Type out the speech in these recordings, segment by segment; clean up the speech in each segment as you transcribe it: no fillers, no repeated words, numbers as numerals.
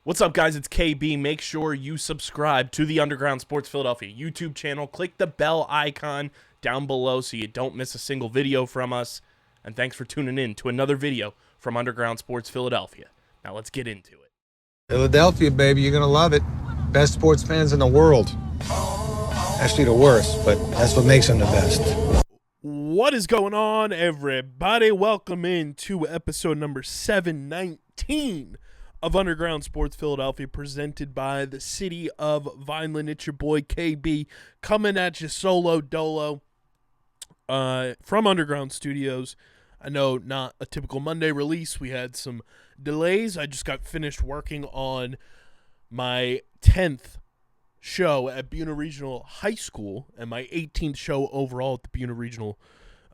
What's up, guys? It's KB. Make sure you subscribe to the Underground Sports Philadelphia YouTube channel. Click the bell icon down below so you don't miss a single video from us. And thanks for tuning in to another video from Underground Sports Philadelphia. Now let's get into it. Philadelphia, baby, you're gonna love it. Best sports fans in the world. Actually, the worst, but that's what makes them the best. What is going on, everybody? Welcome into episode number 719 of Underground Sports Philadelphia, presented by the city of Vineland. It's your boy KB coming at you solo dolo from Underground Studios. I know, not a typical Monday release. We had some delays. I just got finished working on my 10th show at Buena Regional High School and my 18th show overall at the Buena Regional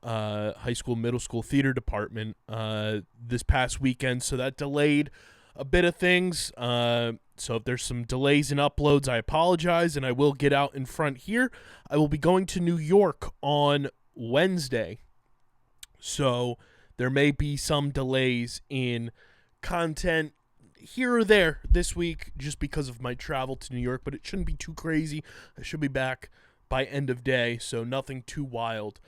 High School Middle School Theater Department this past weekend. So that delayed a bit of things. So if there's some delays in uploads, I apologize, and I will get out in front here. I will be going to New York on Wednesday, so there may be some delays in content here or there this week just because of my travel to New York, but it shouldn't be too crazy. I should be back by end of day, so nothing too wild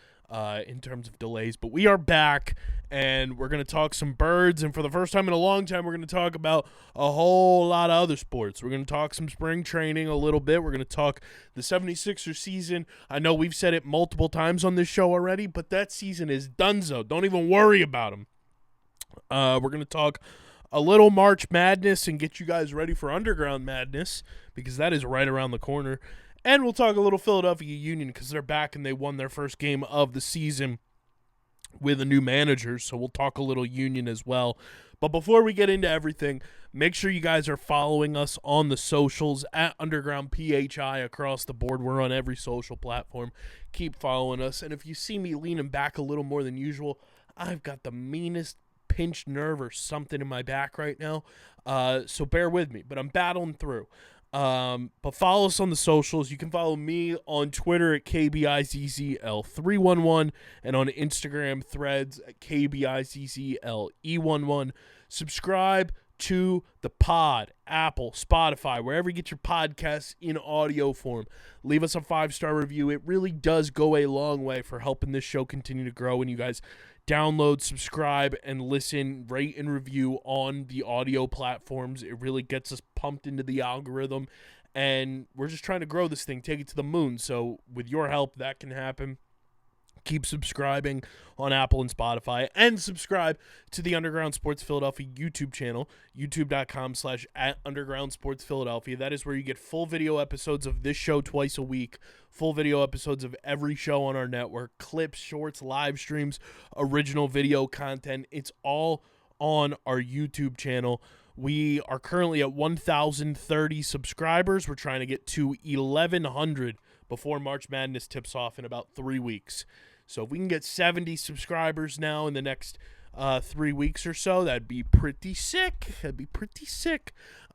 in terms of delays. But we are back, and we're going to talk some birds, and for the first time in a long time, we're going to talk about a whole lot of other sports. We're going to talk some spring training a little bit. We're going to talk the 76ers season. I know we've said it multiple times on this show already, but that season is donezo. Don't even worry about them. We're going to talk a little March Madness and get you guys ready for Underground Madness, because that is right around the corner. And we'll talk a little Philadelphia Union because they're back and they won their first game of the season with a new manager. So we'll talk a little Union as well. But before we get into everything, make sure you guys are following us on the socials at Underground PHI across the board. We're on every social platform. Keep following us. And if you see me leaning back a little more than usual, I've got the meanest pinched nerve or something in my back right now. So bear with me, but I'm battling through. But follow us on the socials. You can follow me on Twitter at KBIZZL311 and on Instagram threads at KBIZZLE11. Subscribe to the pod, Apple, Spotify, wherever you get your podcasts in audio form. Leave us a 5-star review. It really does go a long way for helping this show continue to grow, and you guys download, subscribe, and listen, rate, and review on the audio platforms. It really gets us pumped into the algorithm, and we're just trying to grow this thing, take it to the moon. So with your help, that can happen. Keep subscribing on Apple and Spotify, and subscribe to the Underground Sports Philadelphia YouTube channel, youtube.com/@undergroundsportsphiladelphia. That is where you get full video episodes of this show twice a week, full video episodes of every show on our network, clips, shorts, live streams, original video content. It's all on our YouTube channel. We are currently at 1,030 subscribers. We're trying to get to 1,100 before March Madness tips off in about 3 weeks. So if we can get 70 subscribers now in the next 3 weeks or so, that'd be pretty sick.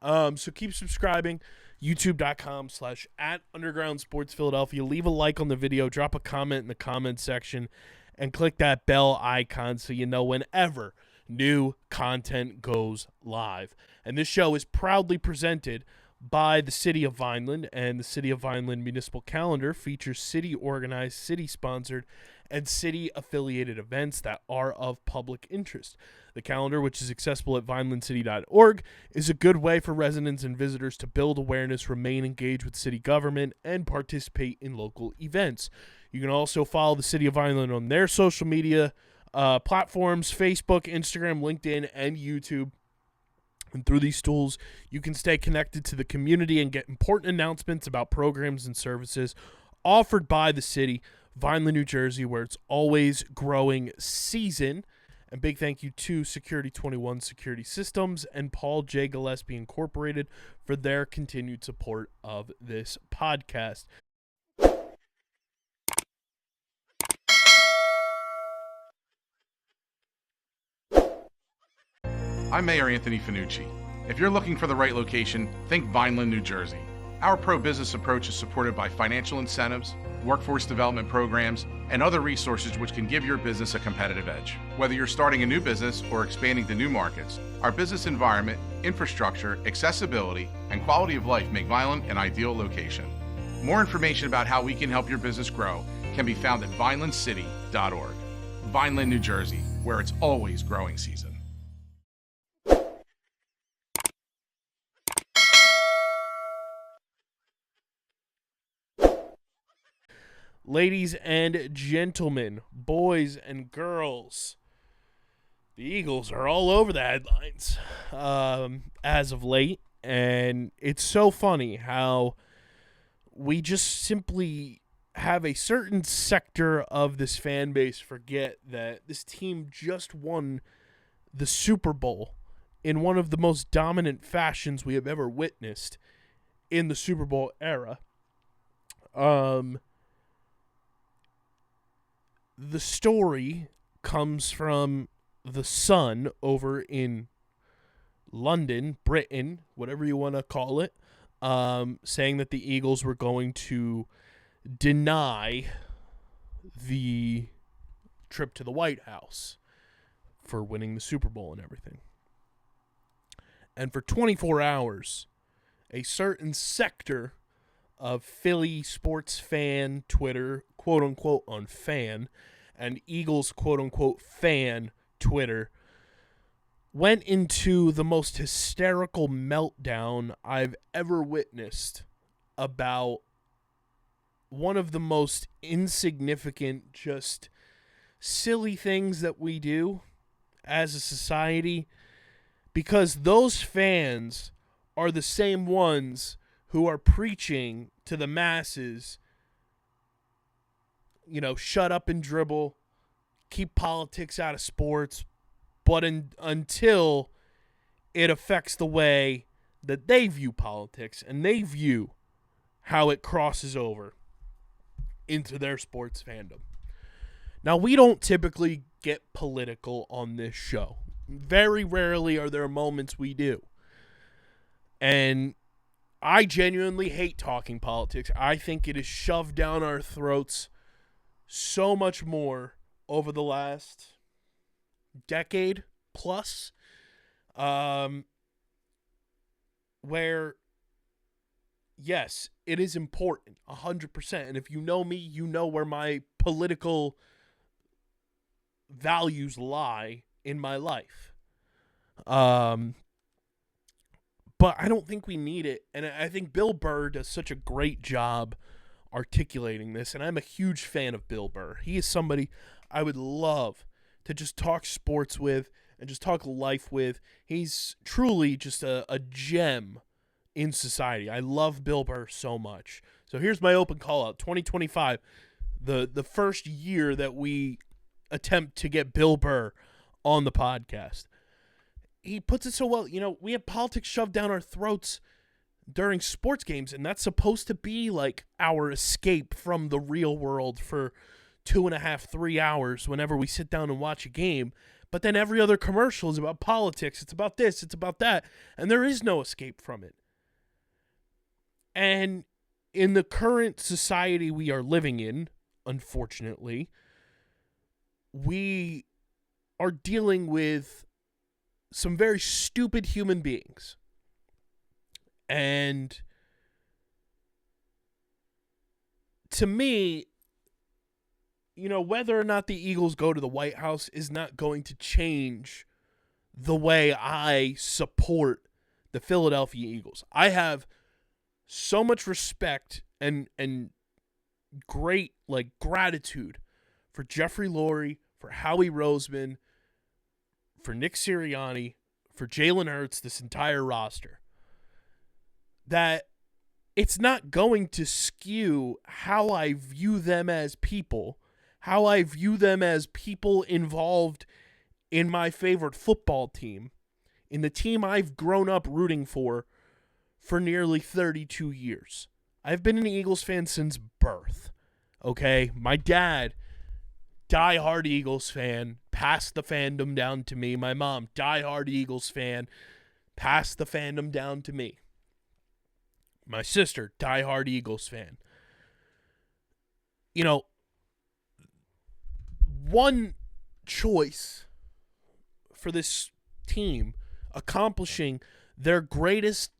So keep subscribing. YouTube.com/@undergroundsportsphiladelphia. Leave a like on the video. Drop a comment in the comment section. And click that bell icon so you know whenever new content goes live. And this show is proudly presented by the City of Vineland, and the City of Vineland Municipal Calendar features city-organized, city-sponsored, and city-affiliated events that are of public interest. The calendar, which is accessible at vinelandcity.org, is a good way for residents and visitors to build awareness, remain engaged with city government, and participate in local events. You can also follow the City of Vineland on their social media platforms: Facebook, Instagram, LinkedIn, and YouTube. And through these tools, you can stay connected to the community and get important announcements about programs and services offered by the city, Vineland, New Jersey, where it's always growing season. And big thank you to Security 21 Security Systems and Paul J. Gillespie Incorporated for their continued support of this podcast. I'm Mayor Anthony Finucci. If you're looking for the right location, think Vineland, New Jersey. Our pro-business approach is supported by financial incentives, workforce development programs, and other resources which can give your business a competitive edge. Whether you're starting a new business or expanding to new markets, our business environment, infrastructure, accessibility, and quality of life make Vineland an ideal location. More information about how we can help your business grow can be found at vinelandcity.org. Vineland, New Jersey, where it's always growing season. Ladies and gentlemen, boys and girls, the Eagles are all over the headlines as of late, and it's so funny how we just simply have a certain sector of this fan base forget that this team just won the Super Bowl in one of the most dominant fashions we have ever witnessed in the Super Bowl era. The story comes from The Sun over in London, Britain, whatever you want to call it, saying that the Eagles were going to deny the trip to the White House for winning the Super Bowl and everything. And for 24 hours, a certain sector of Philly sports fan Twitter, quote-unquote, on fan, and Eagles, quote-unquote, fan Twitter, went into the most hysterical meltdown I've ever witnessed about one of the most insignificant, just silly things that we do as a society, because those fans are the same ones who are preaching to the masses, shut up and dribble, keep politics out of sports, but until it affects the way that they view politics and they view how it crosses over into their sports fandom. Now, we don't typically get political on this show. Very rarely are there moments we do. And I genuinely hate talking politics. I think it is shoved down our throats so much more over the last decade plus, where, yes, it is important, 100%. And if you know me, you know where my political values lie in my life. But I don't think we need it. And I think Bill Burr does such a great job articulating this. And I'm a huge fan of Bill Burr. He is somebody I would love to just talk sports with and just talk life with. He's truly just a gem in society. I love Bill Burr so much. So here's my open call out. 2025, the first year that we attempt to get Bill Burr on the podcast. He puts it so well. We have politics shoved down our throats during sports games, and that's supposed to be like our escape from the real world for 2.5, 3 hours whenever we sit down and watch a game. But then every other commercial is about politics. It's about this. It's about that. And there is no escape from it. And in the current society we are living in, unfortunately, we are dealing with some very stupid human beings. And to me, whether or not the Eagles go to the White House is not going to change the way I support the Philadelphia Eagles. I have so much respect and great gratitude for Jeffrey Lurie, for Howie Roseman, for Nick Sirianni, for Jalen Hurts, this entire roster, that it's not going to skew how I view them as people, how I view them as people involved in my favorite football team, in the team I've grown up rooting for nearly 32 years. I've been an Eagles fan since birth, okay? My dad, diehard Eagles fan, passed the fandom down to me. My mom, diehard Eagles fan, passed the fandom down to me. My sister, diehard Eagles fan. You know, one choice for this team accomplishing their greatest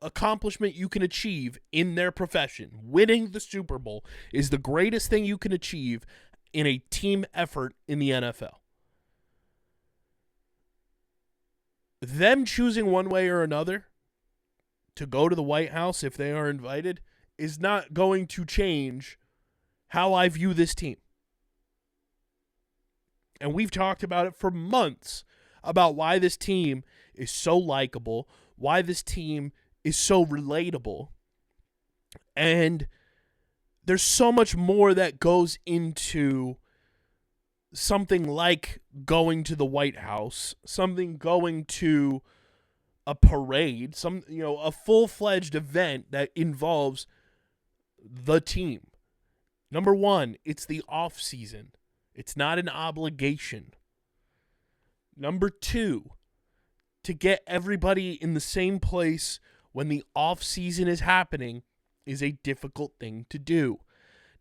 accomplishment you can achieve in their profession, winning the Super Bowl, is the greatest thing you can achieve in a team effort in the NFL. Them choosing one way or another to go to the White House if they are invited is not going to change how I view this team. And we've talked about it for months about why this team is so likable, why this team is so relatable. And there's so much more that goes into something like going to the White House, something going to a parade, a full-fledged event that involves the team. Number one, it's the off season. It's not an obligation. Number two, to get everybody in the same place when the off season is happening is a difficult thing to do.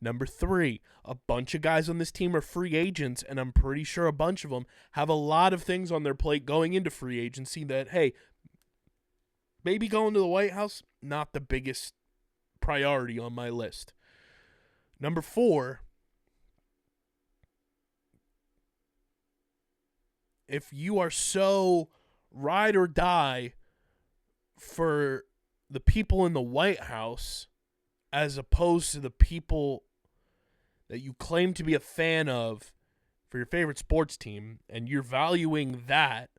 Number three, a bunch of guys on this team are free agents, and I'm pretty sure a bunch of them have a lot of things on their plate going into free agency that, hey, maybe going to the White House, not the biggest priority on my list. Number four, if you are so ride or die for the people in the White House as opposed to the people that you claim to be a fan of for your favorite sports team, and you're valuing that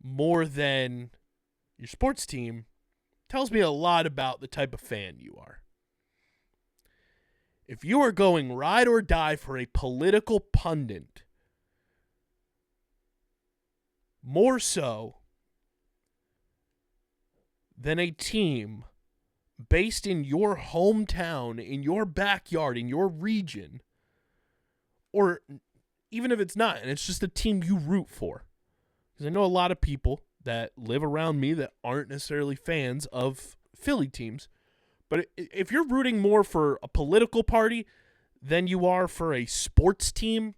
more than your sports team, tells me a lot about the type of fan you are. If you are going ride or die for a political pundit, more so than a team based in your hometown, in your backyard, in your region, or even if it's not, and it's just a team you root for. Because I know a lot of people that live around me that aren't necessarily fans of Philly teams, but if you're rooting more for a political party than you are for a sports team,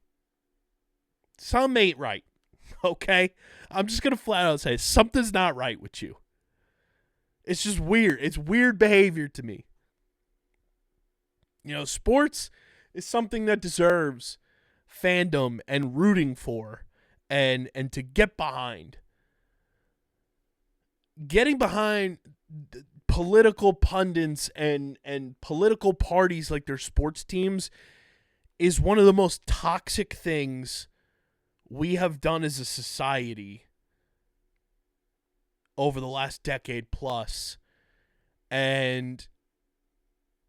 something ain't right, okay? I'm just going to flat out say something's not right with you. It's just weird. It's weird behavior to me. You know, sports is something that deserves fandom and rooting for and to get behind. Getting behind political pundits and political parties like their sports teams is one of the most toxic things we have done as a society over the last decade plus. And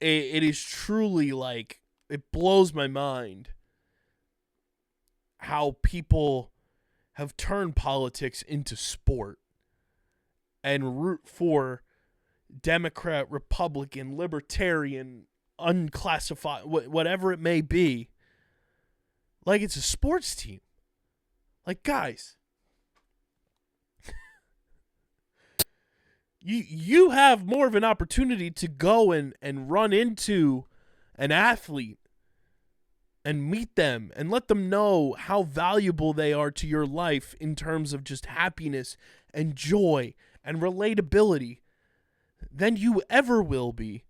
it is truly like, it blows my mind how people have turned politics into sport and root for Democrat, Republican, Libertarian, unclassified, whatever it may be, like it's a sports team. Like, guys, you have more of an opportunity to go and run into an athlete and meet them and let them know how valuable they are to your life in terms of just happiness and joy and relatability than you ever will be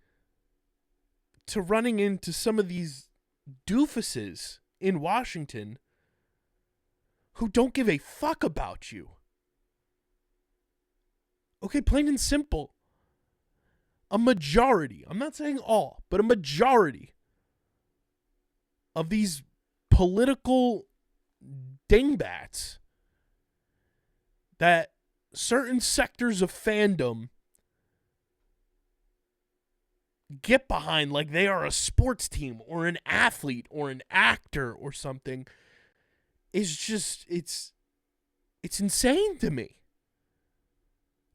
to running into some of these doofuses in Washington who don't give a fuck about you. Okay, plain and simple. A majority, I'm not saying all, but a majority of these political dingbats that certain sectors of fandom get behind like they are a sports team or an athlete or an actor or something is just, it's insane to me.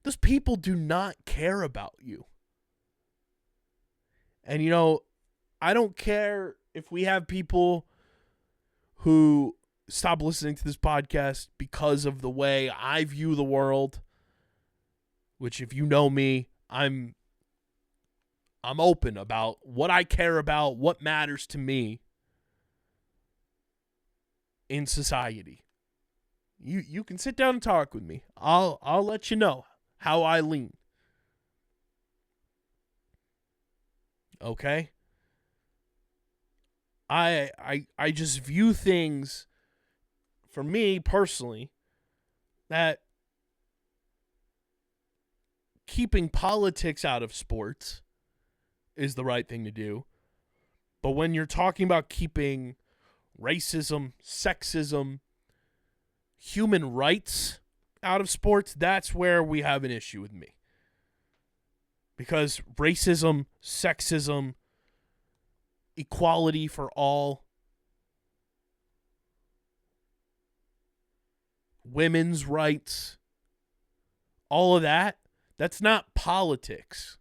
Those people do not care about you. And, you know, I don't care if we have people who stop listening to this podcast because of the way I view the world, which if you know me, I'm I'm open about what I care about, what matters to me in society. You can sit down and talk with me. I'll let you know how I lean. Okay? I just view things, for me personally, that keeping politics out of sports is the right thing to do. But when you're talking about keeping racism, sexism, human rights out of sports, that's where we have an issue with me. Because racism, sexism, equality for all, women's rights, all of that, that's not politics.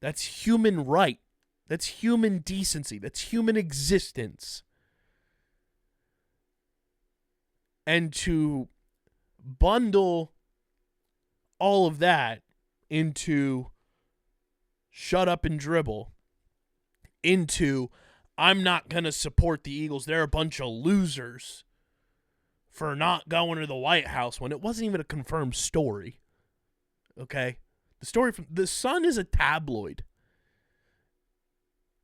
That's human right. That's human decency. That's human existence. And to bundle all of that into shut up and dribble, into I'm not going to support the Eagles, they're a bunch of losers for not going to the White House, when it wasn't even a confirmed story. Okay? The story from The Sun is a tabloid.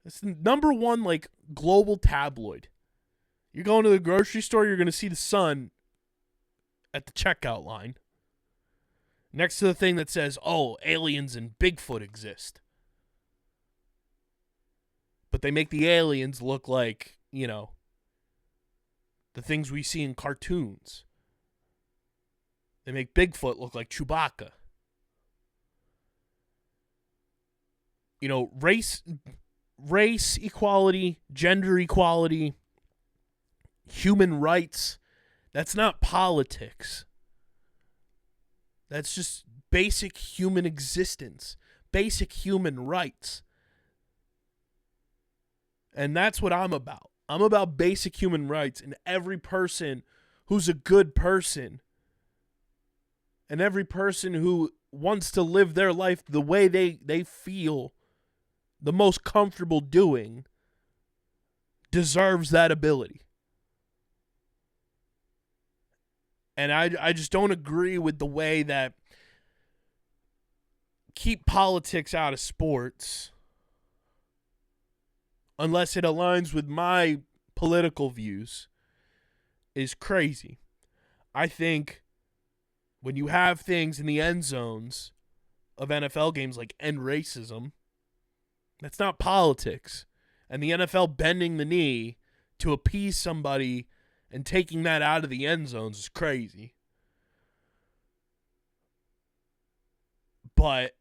It's the number one, like, global tabloid. You're going to the grocery store, you're going to see The Sun at the checkout line next to the thing that says, oh, aliens and Bigfoot exist. But they make the aliens look like, you know, the things we see in cartoons. They make Bigfoot look like Chewbacca. You know, race equality, gender equality, human rights, that's not politics. That's just basic human existence, basic human rights. And that's what I'm about. I'm about basic human rights, and every person who's a good person, and every person who wants to live their life the way they feel the most comfortable doing deserves that ability. And I just don't agree with the way that keep politics out of sports unless it aligns with my political views is crazy. I think when you have things in the end zones of NFL games like end racism, that's not politics. And the NFL bending the knee to appease somebody and taking that out of the end zones is crazy. But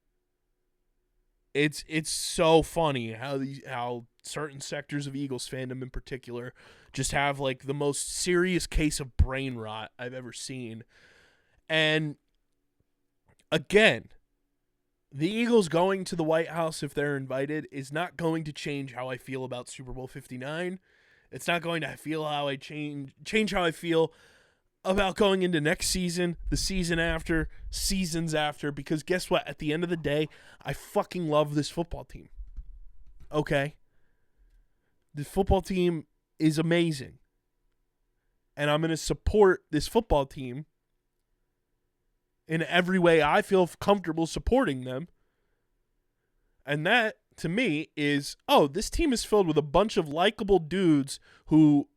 it's so funny how certain sectors of Eagles fandom in particular just have like the most serious case of brain rot I've ever seen. And again, the Eagles going to the White House, if they're invited, is not going to change how I feel about Super Bowl 59. It's not going to feel how I change how I feel about going into next season, the season after, seasons after, because guess what? At the end of the day, I fucking love this football team. Okay? This football team is amazing. And I'm going to support this football team in every way I feel comfortable supporting them. And that, to me, is, oh, this team is filled with a bunch of likable dudes who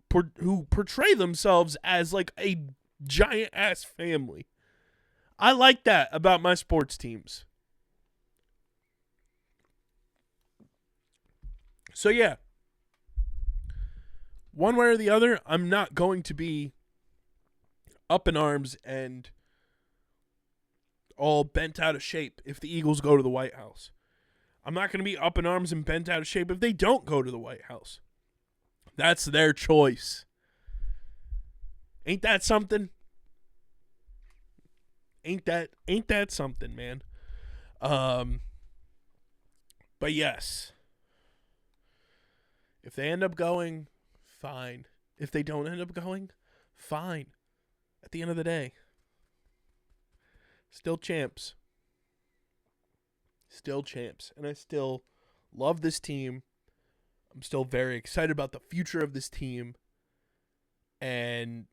portray themselves as like a giant-ass family. I like that about my sports teams. So, yeah. One way or the other, I'm not going to be up in arms and all bent out of shape if the Eagles go to the White House. I'm not going to be up in arms and bent out of shape if they don't go to the White House. That's their choice. Ain't that something? Ain't that something, man? But yes. If they end up going, fine. If they don't end up going, fine. At the end of the day, still champs. still champs. And I still love this team. I'm still very excited about the future of this team. And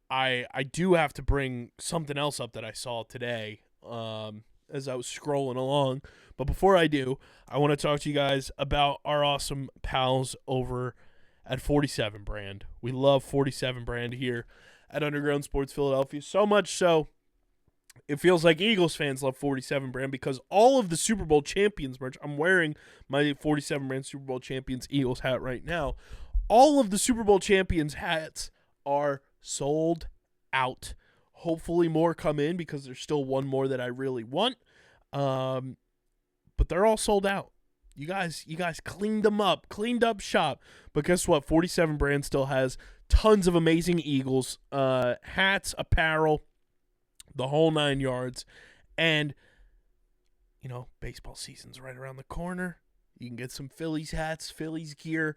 I do have to bring something else up that I saw today as I was scrolling along. But before I do, I want to talk to you guys about our awesome pals over at 47 Brand. We love 47 Brand here at Underground Sports Philadelphia, so much so it feels like Eagles fans love 47 Brand because all of the Super Bowl champions merch, I'm wearing my 47 Brand Super Bowl champions Eagles hat right now. All of the Super Bowl champions hats are sold out. Hopefully more come in because there's still one more that I really want. But they're all sold out. You guys cleaned them up, cleaned up shop. But guess what? 47 Brand still has tons of amazing Eagles hats, apparel, the whole 9 yards. And, you know, baseball season's right around the corner. You can get some Phillies hats, Phillies gear,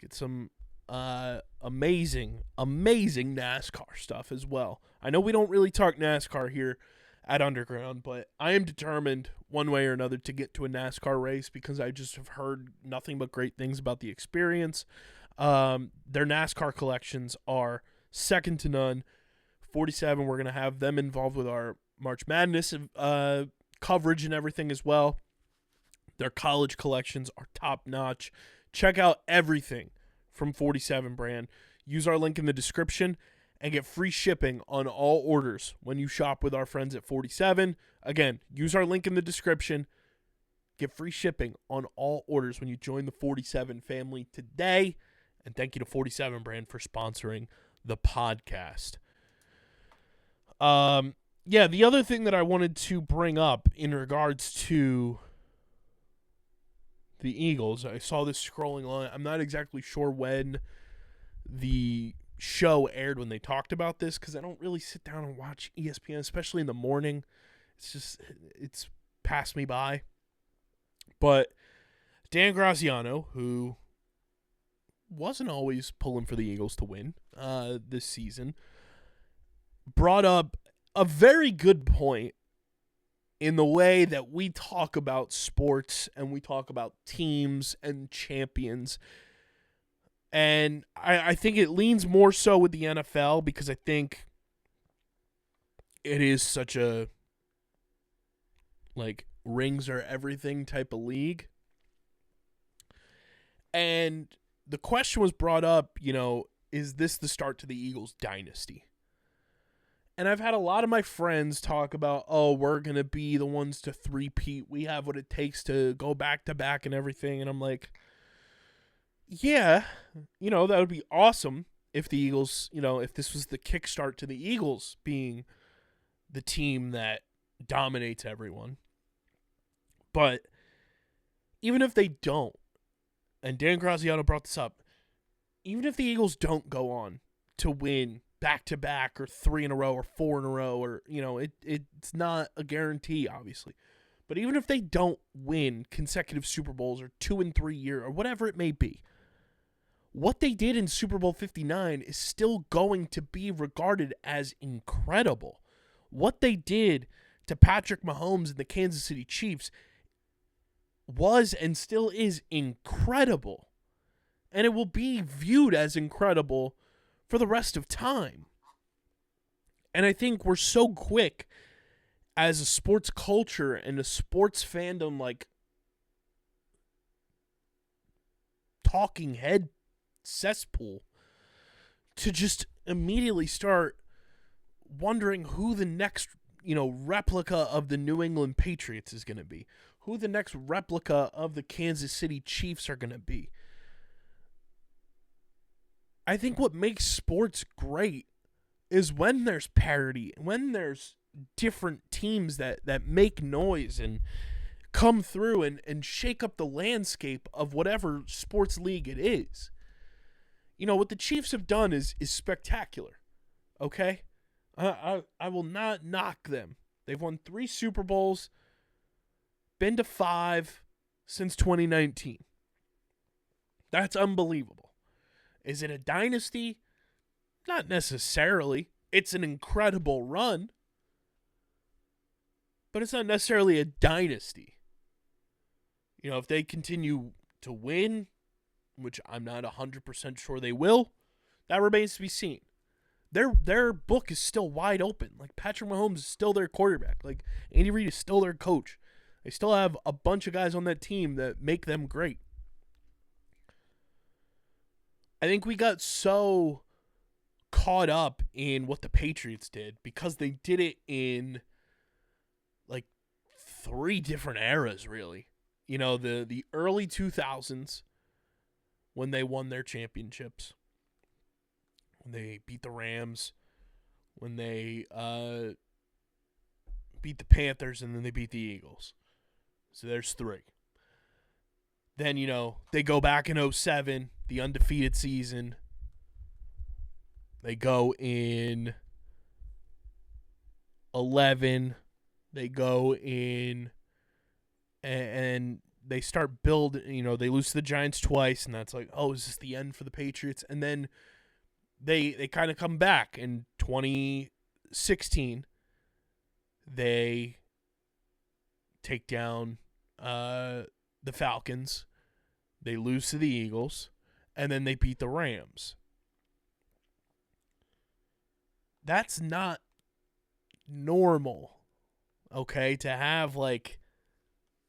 get some amazing NASCAR stuff as well. I know we don't really talk NASCAR here at Underground, but I am determined one way or another to get to a NASCAR race because I just have heard nothing but great things about the experience. Their NASCAR collections are second to none. 47, we're going to have them involved with our March Madness coverage and everything as well. Their college collections are top-notch. Check out everything from 47 Brand. Use our link in the description and get free shipping on all orders when you shop with our friends at 47. Again, use our link in the description. Get free shipping on all orders when you join the 47 family today. And thank you to 47 Brand for sponsoring the podcast. The other thing that I wanted to bring up in regards to the Eagles, I saw this scrolling along. I'm not exactly sure when the show aired when they talked about this because I don't really sit down and watch ESPN, especially in the morning. It's passed me by. But Dan Graziano, who wasn't always pulling for the Eagles to win this season, brought up a very good point in the way that we talk about sports and we talk about teams and champions. And I think it leans more so with the NFL because I think it is such a, like, rings are everything type of league. And the question was brought up, is this the start to the Eagles dynasty? And I've had a lot of my friends talk about, we're going to be the ones to three-peat. We have what it takes to go back-to-back and everything. And I'm like, yeah, that would be awesome if the Eagles, if this was the kickstart to the Eagles being the team that dominates everyone. But even if they don't, and Dan Graziano brought this up, even if the Eagles don't go on to win back-to-back or 3 in a row or 4 in a row or, it's not a guarantee, obviously. But even if they don't win consecutive Super Bowls or 2 and 3 year or whatever it may be, what they did in Super Bowl 59 is still going to be regarded as incredible. What they did to Patrick Mahomes and the Kansas City Chiefs was and still is incredible. And it will be viewed as incredible for the rest of time. And I think we're so quick as a sports culture and a sports fandom, like, talking head cesspool, to just immediately start wondering who the next, replica of the New England Patriots is going to be, who the next replica of the Kansas City Chiefs are going to be. I think what makes sports great is when there's parity, when there's different teams that make noise and come through and shake up the landscape of whatever sports league it is. What the Chiefs have done is spectacular, okay? I will not knock them. They've won 3 Super Bowls, been to 5 since 2019. That's unbelievable. Is it a dynasty? Not necessarily. It's an incredible run, but it's not necessarily a dynasty. If they continue to win, which I'm not 100% sure they will, that remains to be seen. Their book is still wide open. Like, Patrick Mahomes is still their quarterback. Like, Andy Reid is still their coach. They still have a bunch of guys on that team that make them great. I think we got so caught up in what the Patriots did because they did it in like 3 different eras, really. The early 2000s when they won their championships, when they beat the Rams, when they beat the Panthers, and then they beat the Eagles. So there's 3. Then, they go back in 2007, the undefeated season. They go in 2011. They go in and they start building, they lose to the Giants twice, and that's like, oh, is this the end for the Patriots? And then they kind of come back in 2016. They take down the Falcons. They lose to the Eagles, and then they beat the Rams. That's not normal, okay, to have like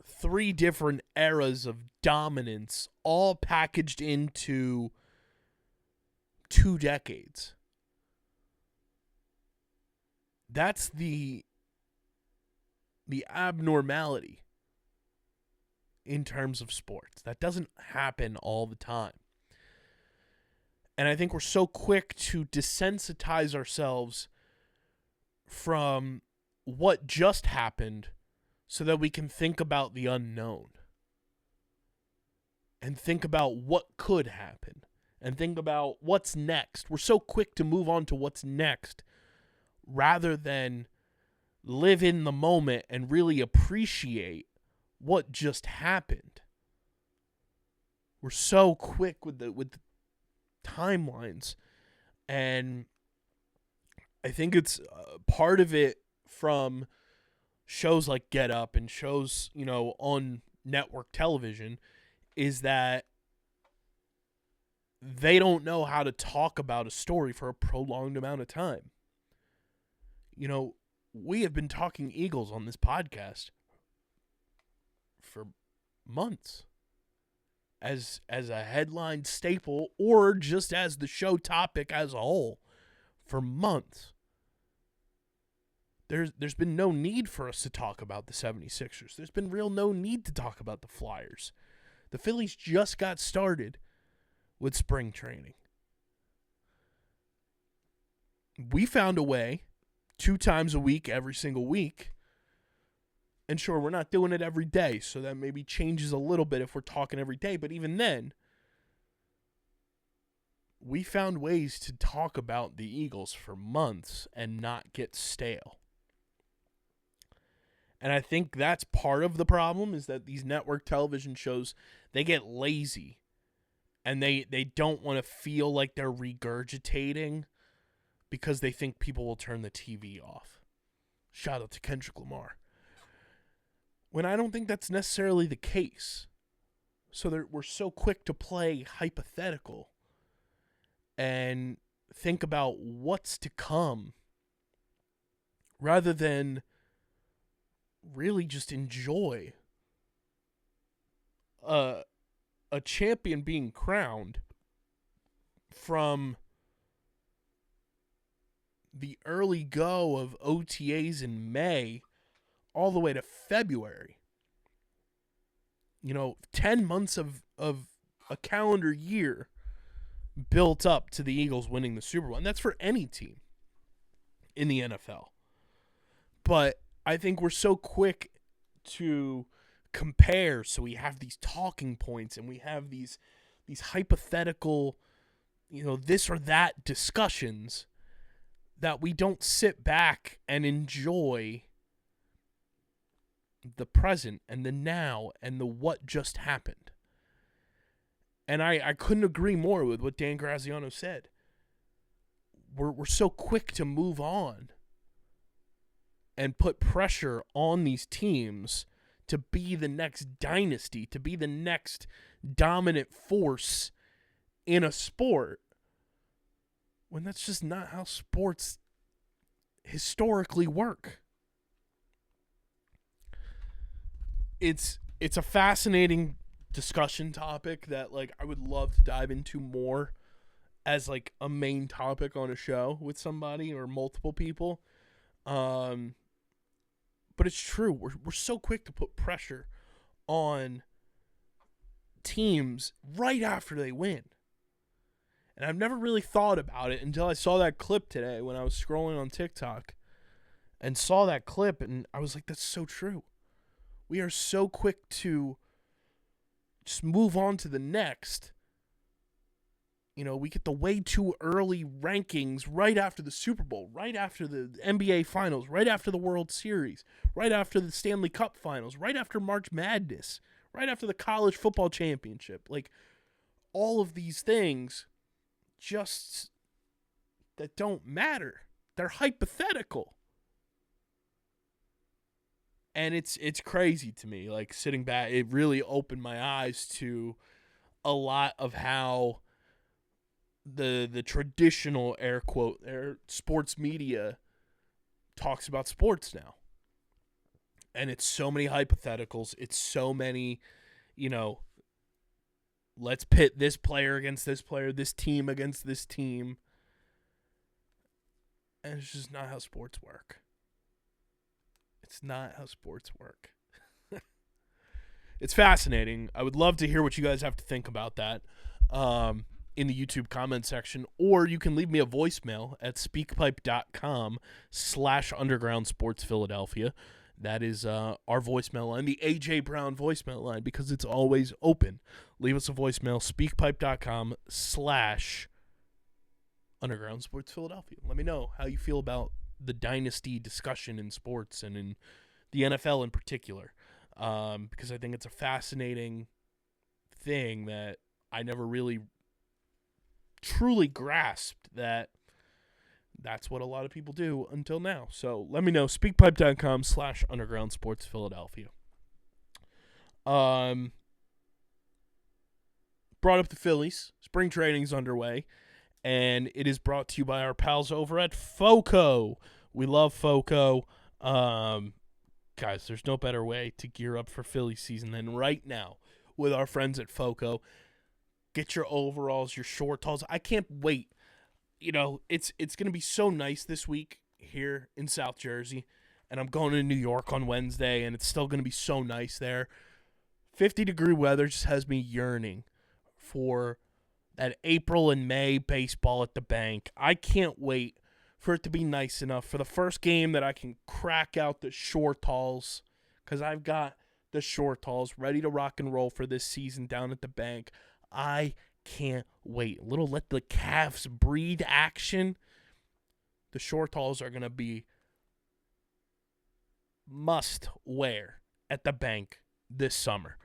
3 different eras of dominance all packaged into 2 decades. That's the abnormality in terms of sports. That doesn't happen all the time. And I think we're so quick to desensitize ourselves from what just happened so that we can think about the unknown. And think about what could happen. And think about what's next. We're so quick to move on to what's next rather than live in the moment and really appreciate what just happened. We're so quick with the timelines, and I think it's part of it from shows like Get Up and shows, on network television, is that they don't know how to talk about a story for a prolonged amount of time. We have been talking Eagles on this podcast for months as a headline staple or just as the show topic as a whole for months. There's been no need for us to talk about the 76ers. There's been no need to talk about the Flyers. The Phillies just got started with spring training. We found a way 2 times a week, every single week. And sure, we're not doing it every day, so that maybe changes a little bit if we're talking every day. But even then, we found ways to talk about the Eagles for months and not get stale. And I think that's part of the problem, is that these network television shows, they get lazy. And they don't want to feel like they're regurgitating because they think people will turn the TV off. Shout out to Kendrick Lamar. When I don't think that's necessarily the case. So we're so quick to play hypothetical and think about what's to come rather than really just enjoy a champion being crowned from the early go of OTAs in May all the way to February. 10 months of a calendar year built up to the Eagles winning the Super Bowl. And that's for any team in the NFL. But I think we're so quick to compare, so we have these talking points and we have these hypothetical, this or that discussions, that we don't sit back and enjoy the present and the now and the what just happened. And I couldn't agree more with what Dan Graziano said. We're so quick to move on and put pressure on these teams to be the next dynasty, to be the next dominant force in a sport, when that's just not how sports historically work. It's a fascinating discussion topic that, like, I would love to dive into more as, like, a main topic on a show with somebody or multiple people. But it's true. We're so quick to put pressure on teams right after they win. And I've never really thought about it until I saw that clip today when I was scrolling on TikTok and saw that clip, and I was like, that's so true. We are so quick to just move on to the next. You know, we get the way too early rankings right after the Super Bowl, right after the NBA Finals, right after the World Series, right after the Stanley Cup Finals, right after March Madness, right after the College Football Championship. Like, all of these things just that don't matter. They're hypothetical. And it's crazy to me. Like, sitting back, it really opened my eyes to a lot of how the traditional air sports media talks about sports now. And it's so many hypotheticals. It's so many, you know, let's pit this player against this player, this team against this team. And it's just not how sports work. It's not how sports work. It's fascinating. I would love to hear what you guys have to think about that in the YouTube comment section. Or you can leave me a voicemail at speakpipe.com/undergroundsportsphiladelphia. That is our voicemail line, the A.J. Brown voicemail line, because it's always open. Leave us a voicemail, speakpipe.com/undergroundsportsphiladelphia. Let me know how you feel about the dynasty discussion in sports and in the NFL in particular, because I think it's a fascinating thing that I never really truly grasped that that's what a lot of people do until now. So let me know, speakpipe.com/undergroundsportsphiladelphia. Brought up the Phillies. Spring training's underway. And it is brought to you by our pals over at FOCO. We love FOCO. Guys, there's no better way to gear up for Philly season than right now with our friends at FOCO. Get your overalls, your shortalls. I can't wait. You know, it's going to be so nice this week here in South Jersey. And I'm going to New York on Wednesday, and it's still going to be so nice there. 50-degree weather just has me yearning for that April and May baseball at the bank. I can't wait for it to be nice enough for the first game that I can crack out the shortalls, because I've got the shortalls ready to rock and roll for this season down at the bank. I can't wait. A little let the calves breathe action. The shortalls are going to be must wear at the bank this summer.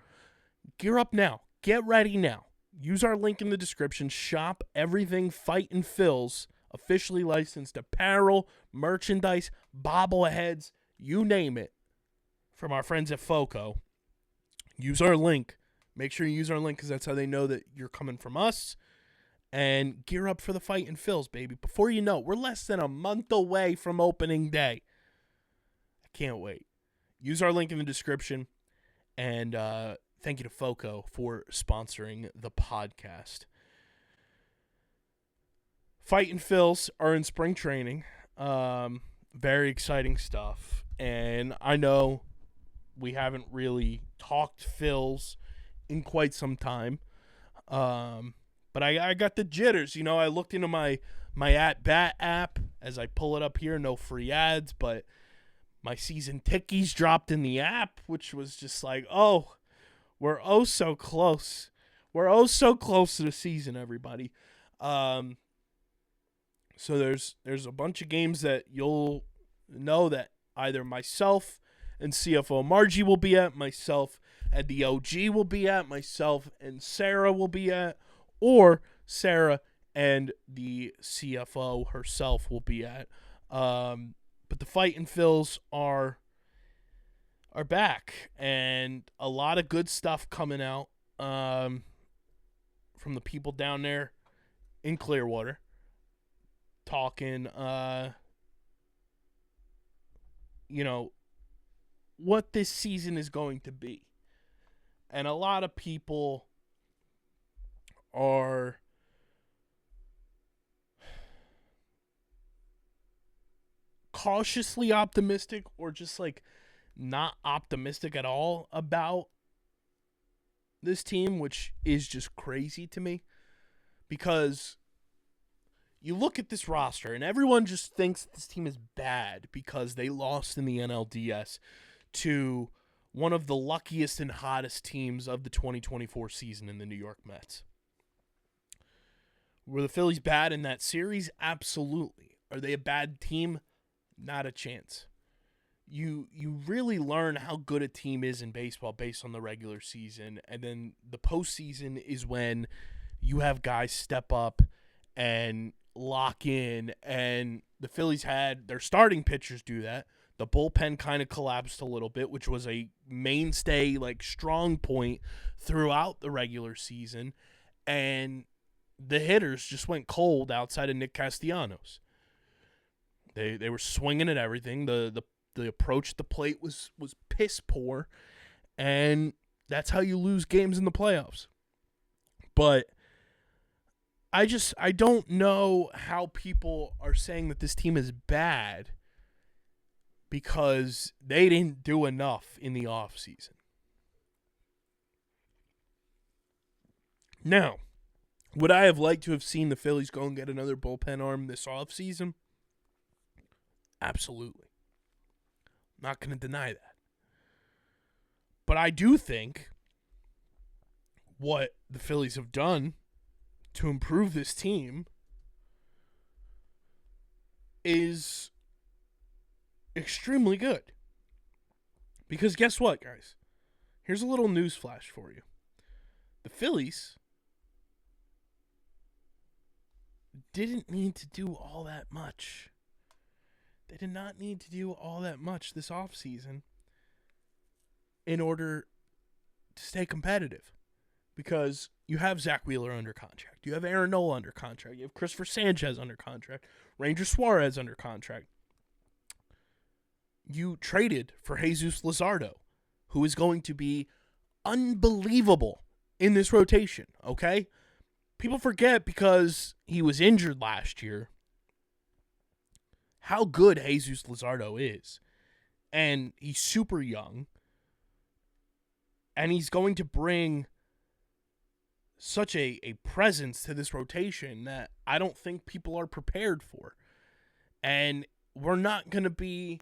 Gear up now. Get ready now. Use our link in the description. Shop everything Fight and Phil's, officially licensed apparel, merchandise, bobbleheads, you name it, from our friends at FOCO. Use our link. Make sure you use our link, because that's how they know that you're coming from us. And gear up for the Fight and Phil's, baby. Before you know, we're less than a month away from opening day. I can't wait. Use our link in the description. And thank you to FOCO for sponsoring the podcast. Fight and Phil's are in spring training. Very exciting stuff. And I know we haven't really talked Phil's in quite some time. But I got the jitters. You know, I looked into my at-bat app as I pull it up here. No free ads, but my season tickies dropped in the app, which was just like, oh, we're oh so close. We're oh so close to the season, everybody. So there's a bunch of games that you'll know that either myself and CFO Margie will be at, myself and the OG will be at, myself and Sarah will be at, or Sarah and the CFO herself will be at. But the Fight and Phil's are are back, and a lot of good stuff coming out from the people down there in Clearwater, talking, what this season is going to be. And a lot of people are cautiously optimistic or just like not optimistic at all about this team, which is just crazy to me, because you look at this roster and everyone just thinks this team is bad because they lost in the NLDS to one of the luckiest and hottest teams of the 2024 season in the New York Mets. Were the Phillies bad in that series? Absolutely. Are they a bad team? Not a chance. You really learn how good a team is in baseball based on the regular season, and then the postseason is when you have guys step up and lock in, and the Phillies had their starting pitchers do that. The bullpen kind of collapsed a little bit, which was a mainstay, strong point throughout the regular season, and the hitters just went cold outside of Nick Castellanos. They were swinging at everything. The approach at the plate was piss poor, and that's how you lose games in the playoffs. But I don't know how people are saying that this team is bad because they didn't do enough in the offseason. Now, would I have liked to have seen the Phillies go and get another bullpen arm this offseason? Absolutely. Not going to deny that. But I do think what the Phillies have done to improve this team is extremely good. Because guess what, guys? Here's a little news flash for you. The Phillies didn't need to do all that much. They did not need to do all that much this offseason in order to stay competitive. Because you have Zach Wheeler under contract. You have Aaron Nola under contract. You have Christopher Sanchez under contract. Ranger Suarez under contract. You traded for Jesus Luzardo, who is going to be unbelievable in this rotation, okay? People forget because he was injured last year how good Jesus Luzardo is. And he's super young. And he's going to bring such a presence to this rotation that I don't think people are prepared for. And we're not going to be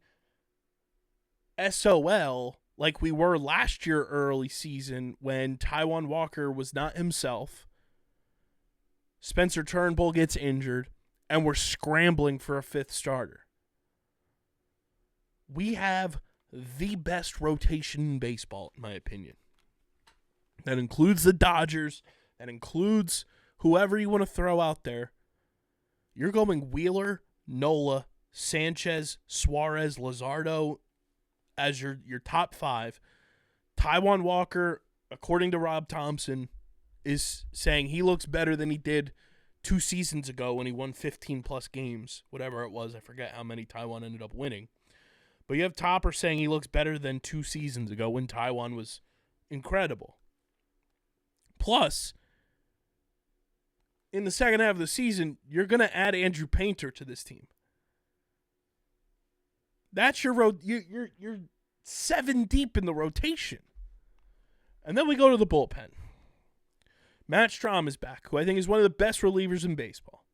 SOL like we were last year early season when Taijuan Walker was not himself. Spencer Turnbull gets injured, and we're scrambling for a fifth starter. We have the best rotation in baseball, in my opinion. That includes the Dodgers. That includes whoever you want to throw out there. You're going Wheeler, Nola, Sanchez, Suarez, Luzardo as your top five. Taijuan Walker, according to Rob Thompson, is saying he looks better than he did 2 seasons ago when he won 15-plus games, whatever it was. I forget how many Taijuan ended up winning. But you have Topper saying he looks better than 2 seasons ago when Taijuan was incredible. Plus, in the second half of the season, you're going to add Andrew Painter to this team. That's your road. You're 7 deep in the rotation. And then we go to the bullpen. Matt Strahm is back, who I think is one of the best relievers in baseball.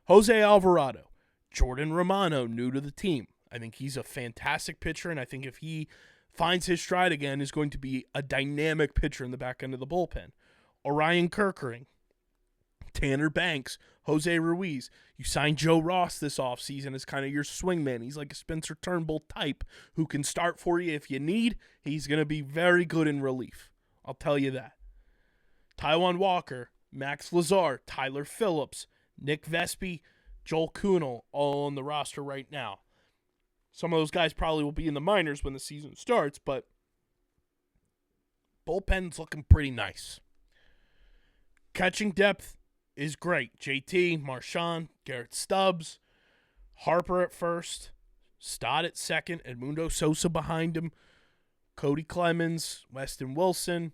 Jose Alvarado, Jordan Romano, new to the team. I think he's a fantastic pitcher, and I think if he finds his stride again, is going to be a dynamic pitcher in the back end of the bullpen. Orion Kirkering, Tanner Banks, Jose Ruiz. You signed Joe Ross this offseason as kind of your swingman. He's like a Spencer Turnbull type who can start for you if you need. He's going to be very good in relief. I'll tell you that. Taijuan Walker, Max Lazar, Tyler Phillips, Nick Vespi, Joel Kuhnel, all on the roster right now. Some of those guys probably will be in the minors when the season starts, but bullpen's looking pretty nice. Catching depth is great. JT, Marchand, Garrett Stubbs, Harper at first, Stott at second, Edmundo Sosa behind him, Cody Clemens, Weston Wilson,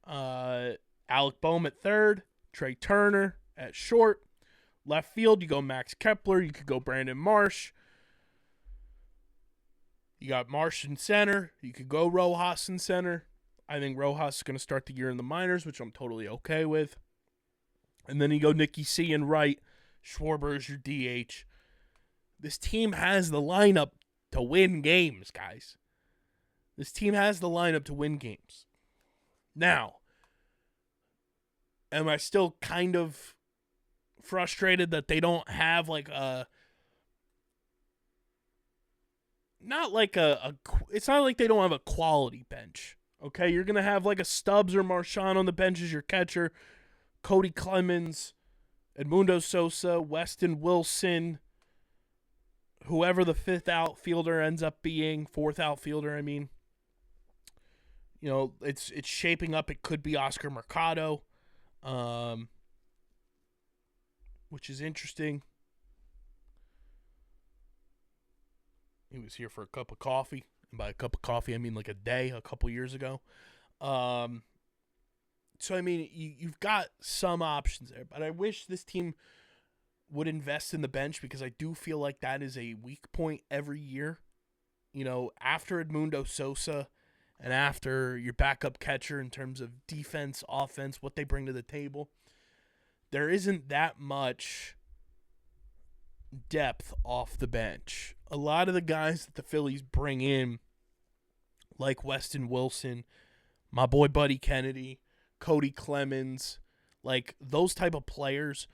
Alec Boehm at third, Trey Turner at short. Left field, you go Max Kepler. You could go Brandon Marsh. You got Marsh in center. You could go Rojas in center. I think Rojas is going to start the year in the minors, which I'm totally okay with. And then you go Nicky C in right. Schwarber is your DH. This team has the lineup to win games, guys. This team has the lineup to win games. Now, am I still kind of frustrated that they don't have like a... It's not like they don't have a quality bench. Okay, you're going to have like a Stubbs or Marchand on the bench as your catcher. Cody Clemens, Edmundo Sosa, Weston Wilson, whoever the fourth outfielder ends up being. You know, it's shaping up. It could be Oscar Mercado, which is interesting. He was here for a cup of coffee. And by a cup of coffee, I mean like a couple years ago. So, I mean, you've got some options there. But I wish this team would invest in the bench because I do feel like that is a weak point every year. You know, after Edmundo Sosa and after your backup catcher in terms of defense, offense, what they bring to the table, there isn't that much depth off the bench. A lot of the guys that the Phillies bring in, like Weston Wilson, my boy Buddy Kennedy, Cody Clemens, like those type of players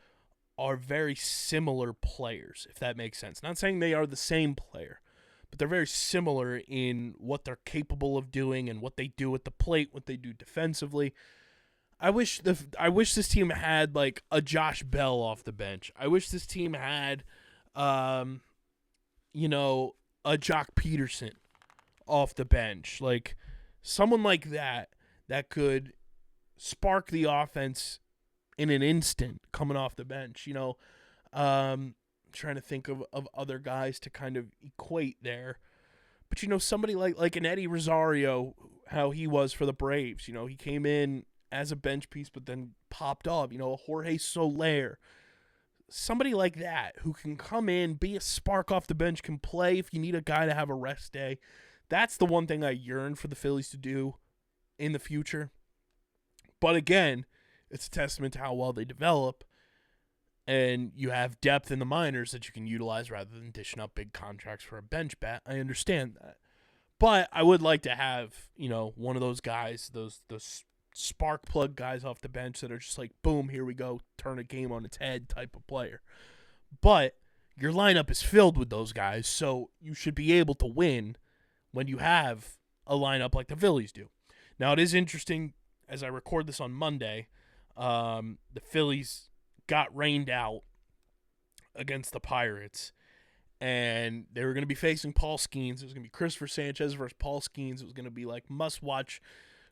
are very similar players, if that makes sense. Not saying they are the same player, but they're very similar in what they're capable of doing and what they do at the plate, what they do defensively. I wish this team had like a Josh Bell off the bench. I wish this team had a Jock Peterson off the bench. Like someone like that could spark the offense in an instant coming off the bench. Trying to think of other guys to kind of equate there. But, somebody like an Eddie Rosario, how he was for the Braves. He came in as a bench piece but then popped off. A Jorge Soler. Somebody like that who can come in, be a spark off the bench, can play if you need a guy to have a rest day. That's the one thing I yearn for the Phillies to do in the future. But again, it's a testament to how well they develop. And you have depth in the minors that you can utilize rather than dishing out big contracts for a bench bat. I understand that. But I would like to have, one of those guys, those spark plug guys off the bench that are just like, boom, here we go, turn a game on its head type of player. But your lineup is filled with those guys, so you should be able to win when you have a lineup like the Phillies do. Now, it is interesting, as I record this on Monday, the Phillies got rained out against the Pirates, and they were going to be facing Paul Skeens. It was going to be Christopher Sanchez versus Paul Skeens. It was going to be like must-watch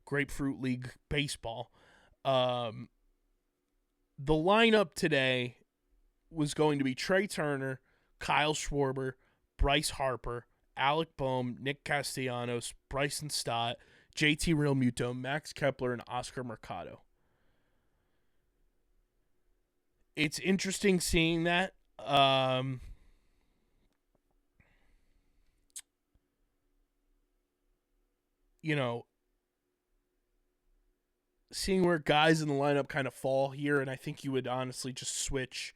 Grapefruit League baseball. The lineup today was going to be Trey Turner, Kyle Schwarber, Bryce Harper, Alec Boehm, Nick Castellanos, Bryson Stott, JT Realmuto, Max Kepler, and Oscar Mercado. It's interesting seeing that. Seeing where guys in the lineup kind of fall here, and I think you would honestly just switch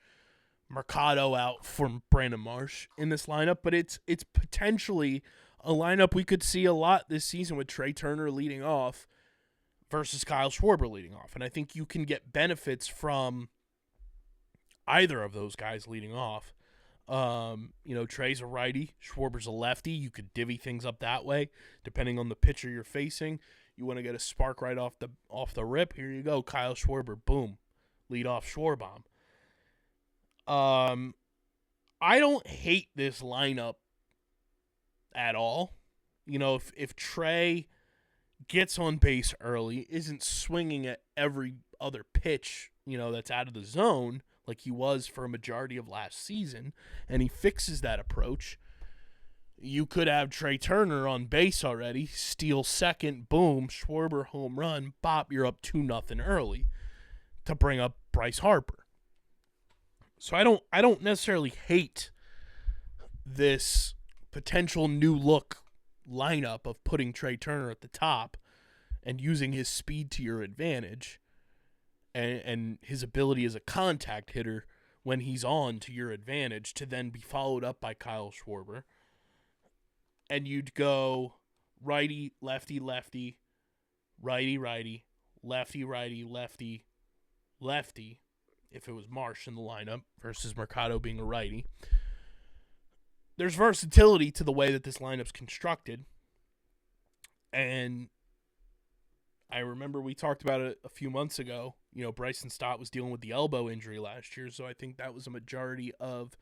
Mercado out for Brandon Marsh in this lineup, but it's potentially a lineup we could see a lot this season with Trey Turner leading off versus Kyle Schwarber leading off, and I think you can get benefits from either of those guys leading off. Trey's a righty, Schwarber's a lefty. You could divvy things up that way, depending on the pitcher you're facing. You want to get a spark right off the rip. Here you go, Kyle Schwarber, boom, lead off Schwarbomb. I don't hate this lineup at all. You know, if Trey gets on base early, isn't swinging at every other pitch, you know, that's out of the zone like he was for a majority of last season, and he fixes that approach, you could have Trey Turner on base already, steal second, boom, Schwarber home run, bop, you're up 2-0 early to bring up Bryce Harper. So I don't necessarily hate this potential new look lineup of putting Trey Turner at the top and using his speed to your advantage and his ability as a contact hitter when he's on to your advantage to then be followed up by Kyle Schwarber. And you'd go righty, lefty, lefty, righty, righty, lefty, righty, lefty, lefty, if it was Marsh in the lineup versus Mercado being a righty. There's versatility to the way that this lineup's constructed. And I remember we talked about it a few months ago. You know, Bryson Stott was dealing with the elbow injury last year, so I think that was a majority of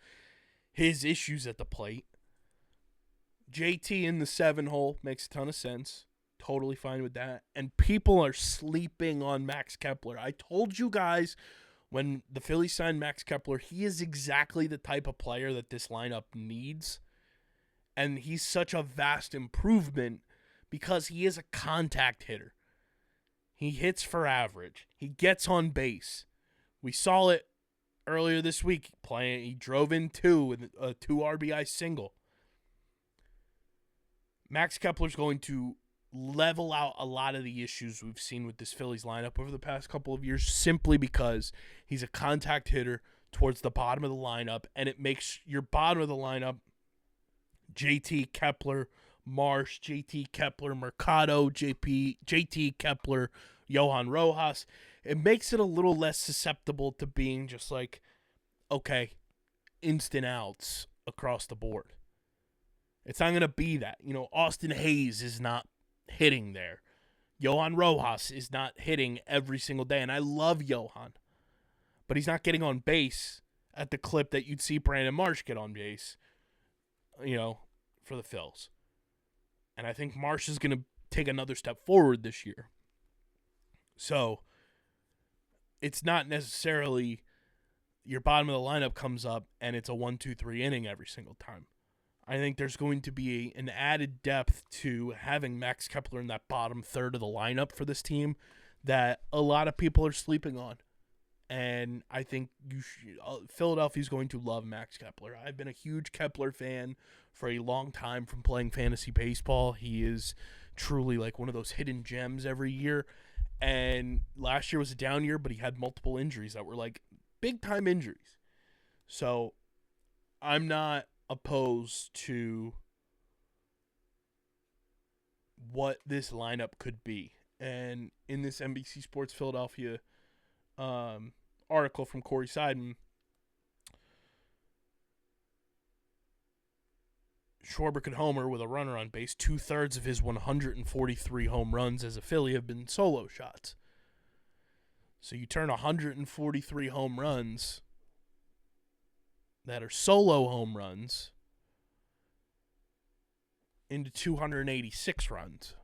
his issues at the plate. JT in the 7-hole makes a ton of sense. Totally fine with that. And people are sleeping on Max Kepler. I told you guys when the Phillies signed Max Kepler, he is exactly the type of player that this lineup needs. And he's such a vast improvement because he is a contact hitter. He hits for average. He gets on base. We saw it earlier this week playing. He drove in 2 with a 2 RBI single. Max Kepler's going to level out a lot of the issues we've seen with this Phillies lineup over the past couple of years simply because he's a contact hitter towards the bottom of the lineup, and it makes your bottom of the lineup JT Kepler, Marsh, JT Kepler, Mercado, JT Kepler, Johan Rojas. It makes it a little less susceptible to being just like, okay, instant outs across the board. It's not going to be that. You know, Austin Hayes is not hitting there. Johan Rojas is not hitting every single day. And I love Johan. But he's not getting on base at the clip that you'd see Brandon Marsh get on base, you know, for the Phils. And I think Marsh is going to take another step forward this year. So it's not necessarily your bottom of the lineup comes up and it's a 1-2-3 inning every single time. I think there's going to be an added depth to having Max Kepler in that bottom third of the lineup for this team that a lot of people are sleeping on. And I think Philadelphia's going to love Max Kepler. I've been a huge Kepler fan for a long time from playing fantasy baseball. He is truly like one of those hidden gems every year. And last year was a down year, but he had multiple injuries that were like big-time injuries. So I'm not opposed to what this lineup could be. And in this NBC Sports Philadelphia article from Corey Seidman, Schwarber could homer with a runner on base. 2/3 of his 143 home runs as a Philly have been solo shots. So you turn 143 home runs that are solo home runs into 286 runs.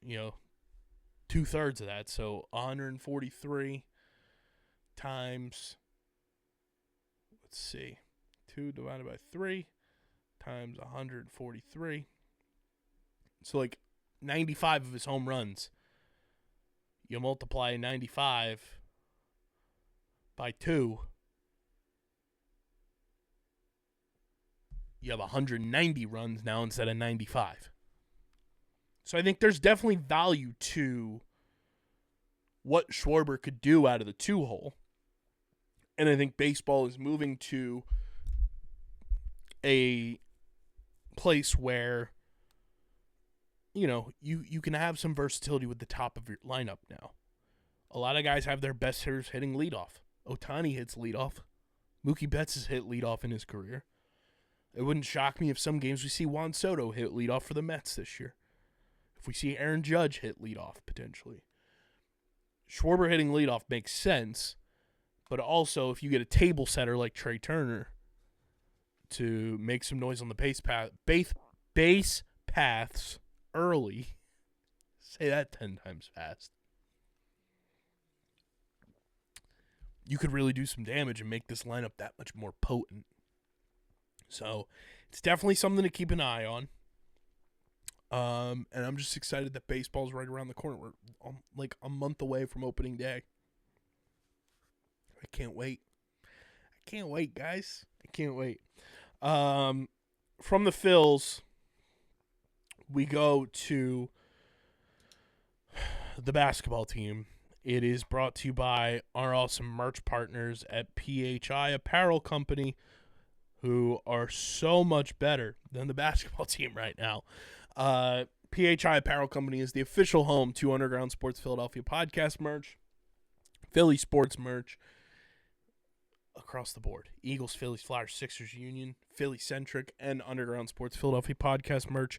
You know, 2/3 of that. So 143 times, let's see, 2 divided by 3 times 143. So like 95 of his home runs. You multiply 95 by 2, you have 190 runs now instead of 95. So I think there's definitely value to what Schwarber could do out of the 2-hole. And I think baseball is moving to a place where, you know, you can have some versatility with the top of your lineup now. A lot of guys have their best hitters hitting leadoff. Ohtani hits leadoff. Mookie Betts has hit leadoff in his career. It wouldn't shock me if some games we see Juan Soto hit leadoff for the Mets this year. If we see Aaron Judge hit leadoff, potentially. Schwarber hitting leadoff makes sense, but also if you get a table setter like Trey Turner, to make some noise on the base paths early. Say that 10 times fast. You could really do some damage and make this lineup that much more potent. So it's definitely something to keep an eye on. And I'm just excited that baseball's right around the corner. We're like a month away from opening day. I can't wait. I can't wait, guys. I can't wait. From the Phils, we go to the basketball team. It is brought to you by our awesome merch partners at PHI Apparel Company, who are so much better than the basketball team right now. PHI Apparel Company is the official home to Underground Sports Philadelphia podcast merch, Philly sports merch, across the board. Eagles, Phillies, Flyers, Sixers, Union, Philly-centric, and Underground Sports Philadelphia podcast merch.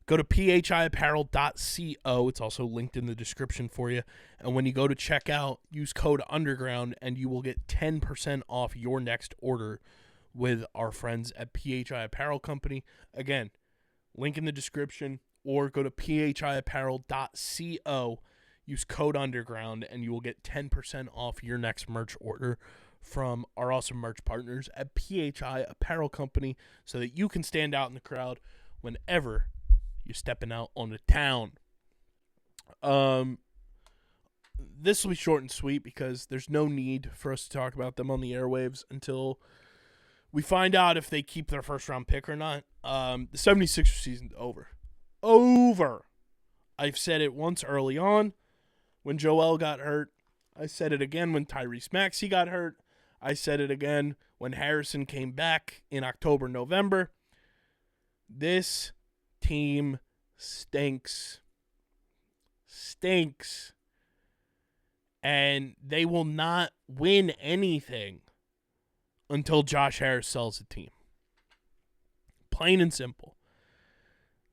Go to phiapparel.co. It's also linked in the description for you. And when you go to checkout, use code UNDERGROUND, and you will get 10% off your next order with our friends at PHI Apparel Company. Again, link in the description, or go to phiapparel.co. Use code UNDERGROUND, and you will get 10% off your next merch order from our awesome merch partners at PHI Apparel Company, so that you can stand out in the crowd whenever you're stepping out on the town. This will be short and sweet because there's no need for us to talk about them on the airwaves until we find out if they keep their first-round pick or not. The 76ers season's over. Over. I've said it once early on when Joel got hurt. I said it again when Tyrese Maxey got hurt. I said it again when Harrison came back in October, November. This team stinks. Stinks. And they will not win anything until Josh Harris sells the team. Plain and simple.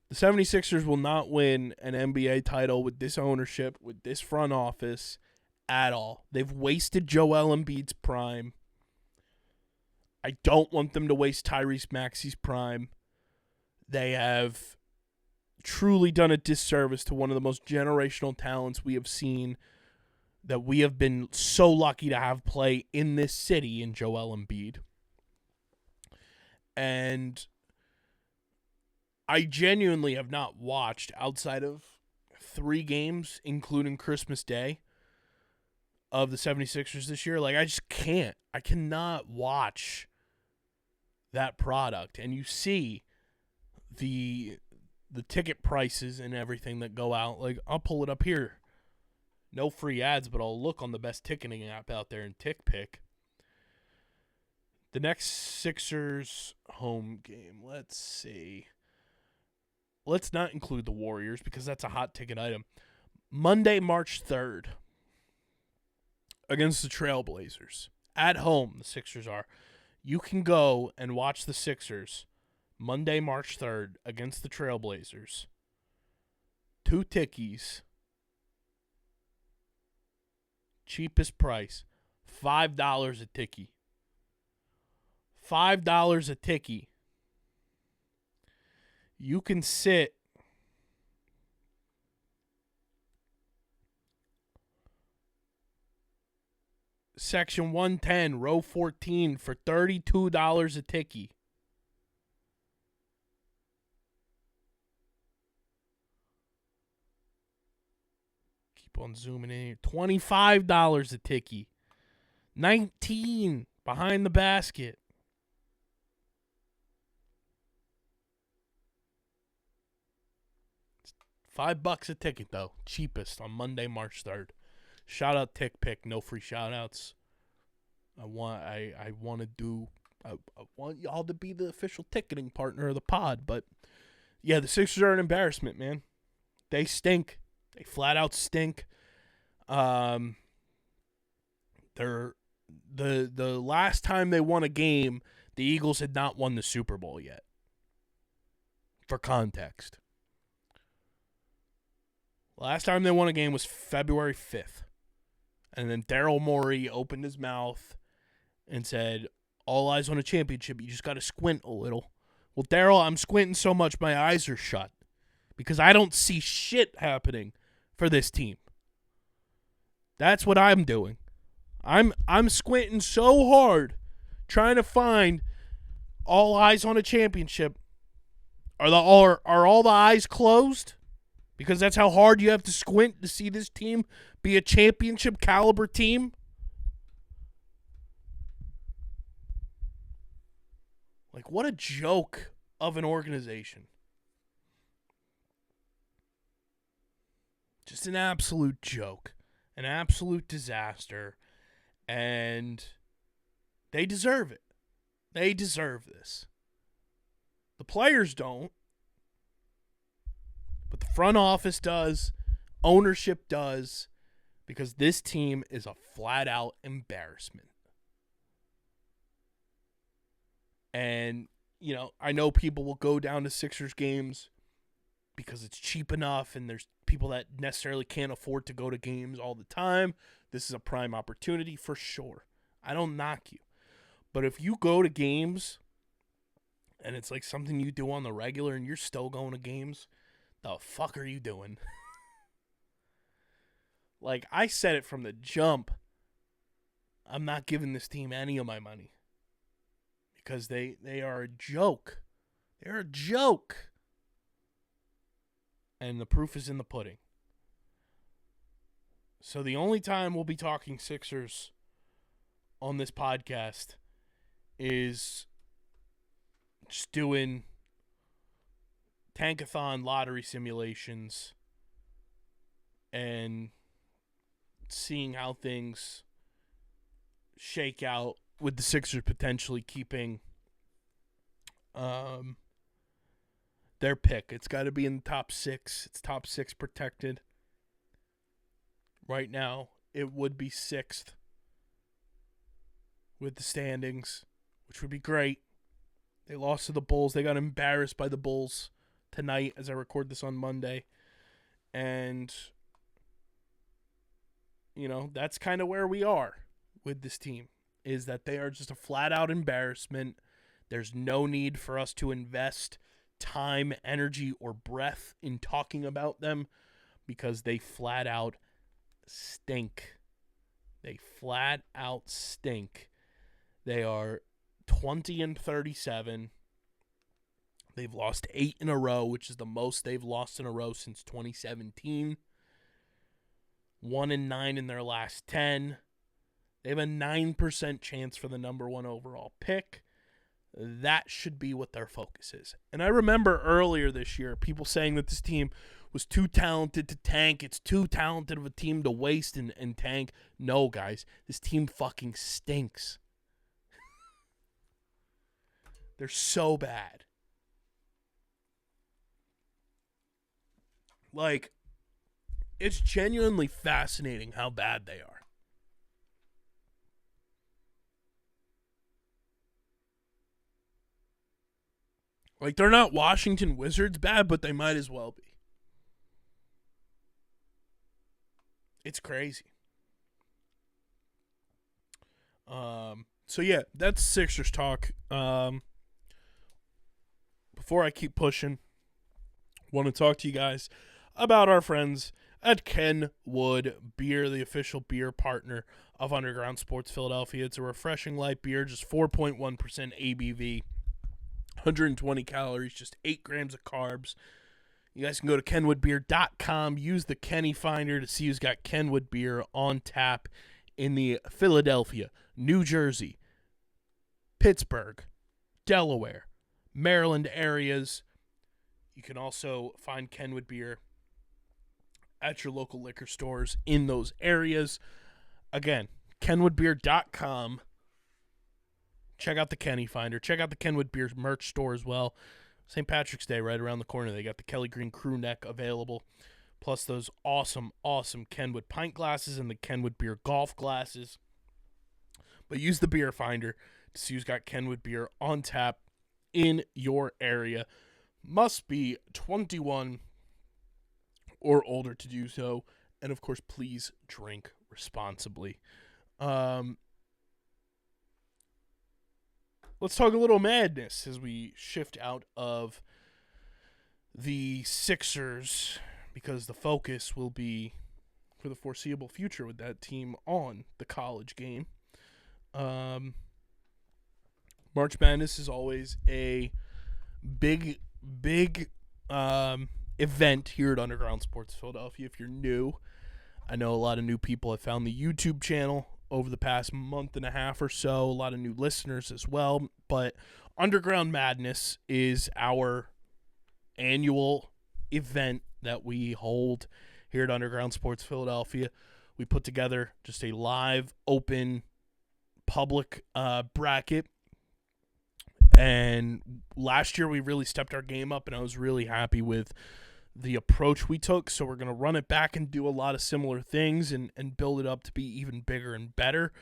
The 76ers will not win an NBA title with this ownership, with this front office, at all. They've wasted Joel Embiid's prime. I don't want them to waste Tyrese Maxey's prime. They have truly done a disservice to one of the most generational talents we have seen, that we have been so lucky to have play in this city, in Joel Embiid. And I genuinely have not watched, outside of 3 games, including Christmas Day, of the 76ers this year. Like, I just can't. I cannot watch that product. And you see the ticket prices and everything that go out. Like, I'll pull it up here. No free ads, but I'll look on the best ticketing app out there in TickPick. The next Sixers home game, let's see. Let's not include the Warriors because that's a hot ticket item. Monday, March 3rd, against the Trailblazers. At home, the Sixers are. You can go and watch the Sixers Monday, March 3rd, against the Trailblazers. 2 tickies. Cheapest price, $5 a tickie. $5 a tickie. You can sit section 110, row 14 for $32 a tickie. Keep on zooming in here. $25 a tickie. 19 behind the basket. $5 a ticket, though. Cheapest on Monday, March 3rd. Shout out TickPick. No free shout outs. I want y'all to be the official ticketing partner of the pod. But yeah, the Sixers are an embarrassment, man. They stink. They flat out stink. They're the last time they won a game, the Eagles had not won the Super Bowl yet. For context. Last time they won a game was February 5th. And then Daryl Morey opened his mouth and said, All eyes on a championship. You just got to squint a little. Well, Daryl, I'm squinting so much my eyes are shut because I don't see shit happening for this team. That's what I'm doing. I'm squinting so hard trying to find all eyes on a championship. Are all the eyes closed? Because that's how hard you have to squint to see this team be a championship caliber team? Like, what a joke of an organization. Just an absolute joke. An absolute disaster. And they deserve it. They deserve this. The players don't. But the front office does. Ownership does. Because this team is a flat-out embarrassment. And, you know, I know people will go down to Sixers games because it's cheap enough and there's people that necessarily can't afford to go to games all the time. This is a prime opportunity for sure. I don't knock you. But if you go to games and it's like something you do on the regular and you're still going to games, the fuck are you doing? Like, I said it from the jump. I'm not giving this team any of my money. Because they are a joke. They're a joke. And the proof is in the pudding. So the only time we'll be talking Sixers on this podcast is just doing tankathon lottery simulations and seeing how things shake out with the Sixers potentially keeping their pick. It's got to be in the top 6. It's top 6 protected. Right now, it would be 6th with the standings, which would be great. They lost to the Bulls. They got embarrassed by the Bulls tonight as I record this on Monday. And, you know, that's kind of where we are with this team. Is that they are just a flat-out embarrassment. There's no need for us to invest time, energy, or breath in talking about them because they flat-out stink. They flat-out stink. They are 20-37. They've lost 8 in a row, which is the most they've lost in a row since 2017. 1-9 in their last 10. They have a 9% chance for the number 1 overall pick. That should be what their focus is. And I remember earlier this year, people saying that this team was too talented to tank. It's too talented of a team to waste and tank. No, guys. This team fucking stinks. They're so bad. Like, it's genuinely fascinating how bad they are. Like, they're not Washington Wizards bad, but they might as well be. It's crazy. So, yeah, that's Sixers talk. Before I keep pushing, want to talk to you guys about our friends at Kenwood Beer, the official beer partner of Underground Sports Philadelphia. It's a refreshing light beer, just 4.1% ABV. 120 calories, just 8 grams of carbs. You guys can go to kenwoodbeer.com, use the Kenny Finder to see who's got Kenwood Beer on tap in the Philadelphia, New Jersey, Pittsburgh, Delaware, Maryland areas. You can also find Kenwood Beer at your local liquor stores in those areas. Again, kenwoodbeer.com. Check out the Kenny Finder. Check out the Kenwood Beer merch store as well. St. Patrick's Day right around the corner. They got the Kelly Green crew neck available. Plus those awesome, awesome Kenwood pint glasses and the Kenwood Beer golf glasses. But use the Beer Finder to see who's got Kenwood Beer on tap in your area. Must be 21 or older to do so. And, of course, please drink responsibly. let's talk a little madness as we shift out of the Sixers, because the focus will be for the foreseeable future with that team on the college game. March Madness is always a big event here at Underground Sports Philadelphia. If you're new, I know a lot of new people have found the YouTube channel over the past month and a half or so, a lot of new listeners as well. But Underground Madness is our annual event that we hold here at Underground Sports Philadelphia. We put together just a live, open, public bracket. And last year we really stepped our game up, and I was really happy with the approach we took. So we're going to run it back and do a lot of similar things and build it up to be even bigger and better.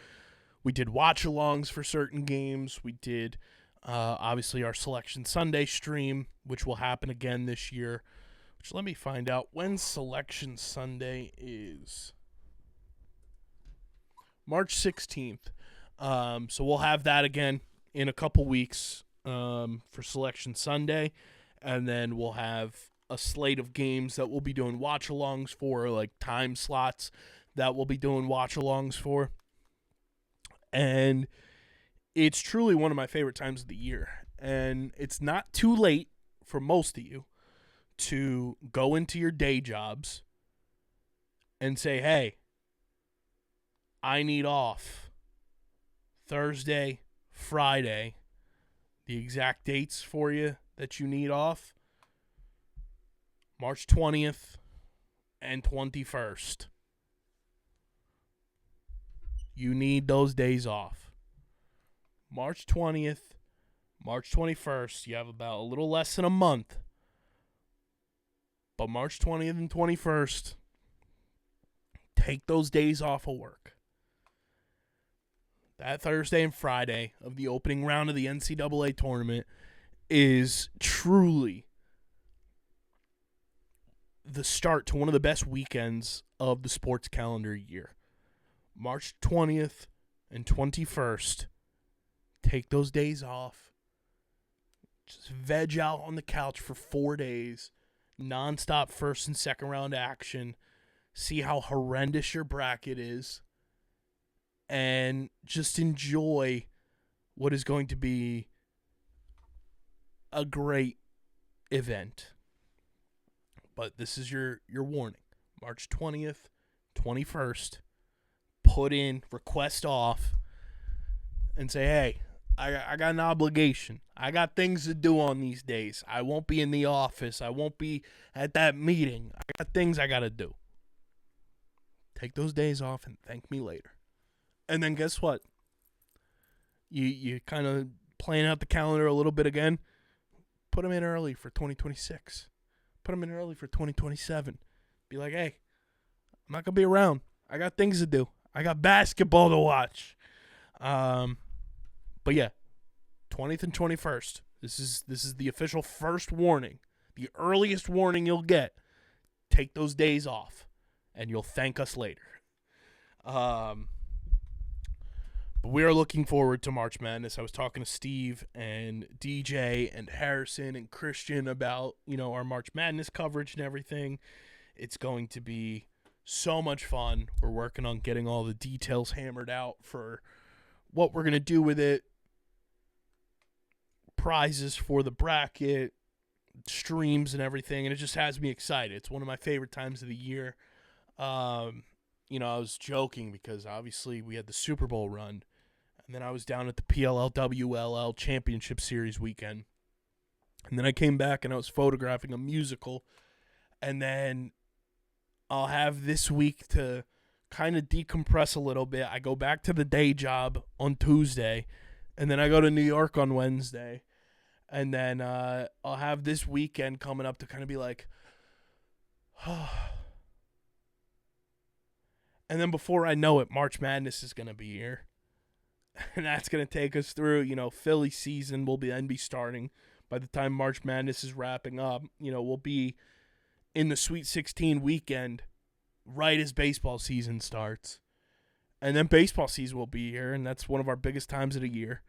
We did watch-alongs for certain games. We did, obviously, our Selection Sunday stream, which will happen again this year. Which, let me find out when Selection Sunday is. March 16th. So we'll have that again in a couple weeks for Selection Sunday. And then we'll have a slate of games that we'll be doing watch-alongs for, like time slots that we'll be doing watch-alongs for. And it's truly one of my favorite times of the year. And it's not too late for most of you to go into your day jobs and say, hey, I need off Thursday, Friday. The exact dates for you that you need off: March 20th and 21st. You need those days off. March 20th, March 21st, you have about a little less than a month. But March 20th and 21st, take those days off of work. That Thursday and Friday of the opening round of the NCAA tournament is truly the start to one of the best weekends of the sports calendar year. March 20th and 21st, take those days off. Just veg out on the couch for 4 days. Nonstop first and second round action. See how horrendous your bracket is. And just enjoy what is going to be a great event. But this is your warning. March 20th, 21st, put in, request off, and say, hey, I got an obligation. I got things to do on these days. I won't be in the office. I won't be at that meeting. I got things I got to do. Take those days off and thank me later. And then guess what? You kind of plan out the calendar a little bit again. Put them in early for 2026. Put them in early for 2027. Be like, hey, I'm not going to be around. I got things to do. I got basketball to watch. But yeah, 20th and 21st. This is the official first warning. The earliest warning you'll get. Take those days off, and you'll thank us later. But we are looking forward to March Madness. I was talking to Steve and DJ and Harrison and Christian about, our March Madness coverage and everything. It's going to be so much fun. We're working on getting all the details hammered out for what we're going to do with it. Prizes for the bracket, streams and everything. And it just has me excited. It's one of my favorite times of the year. I was joking because obviously we had the Super Bowl run. And then I was down at the PLL-WLL Championship Series weekend. And then I came back and I was photographing a musical. And then I'll have this week to kind of decompress a little bit. I go back to the day job on Tuesday. And then I go to New York on Wednesday. And then I'll have this weekend coming up to kind of be like, oh. And then before I know it, March Madness is going to be here. And that's going to take us through, Philly season will then be starting. By the time March Madness is wrapping up, we'll be in the Sweet 16 weekend right as baseball season starts. And then baseball season will be here, and that's one of our biggest times of the year.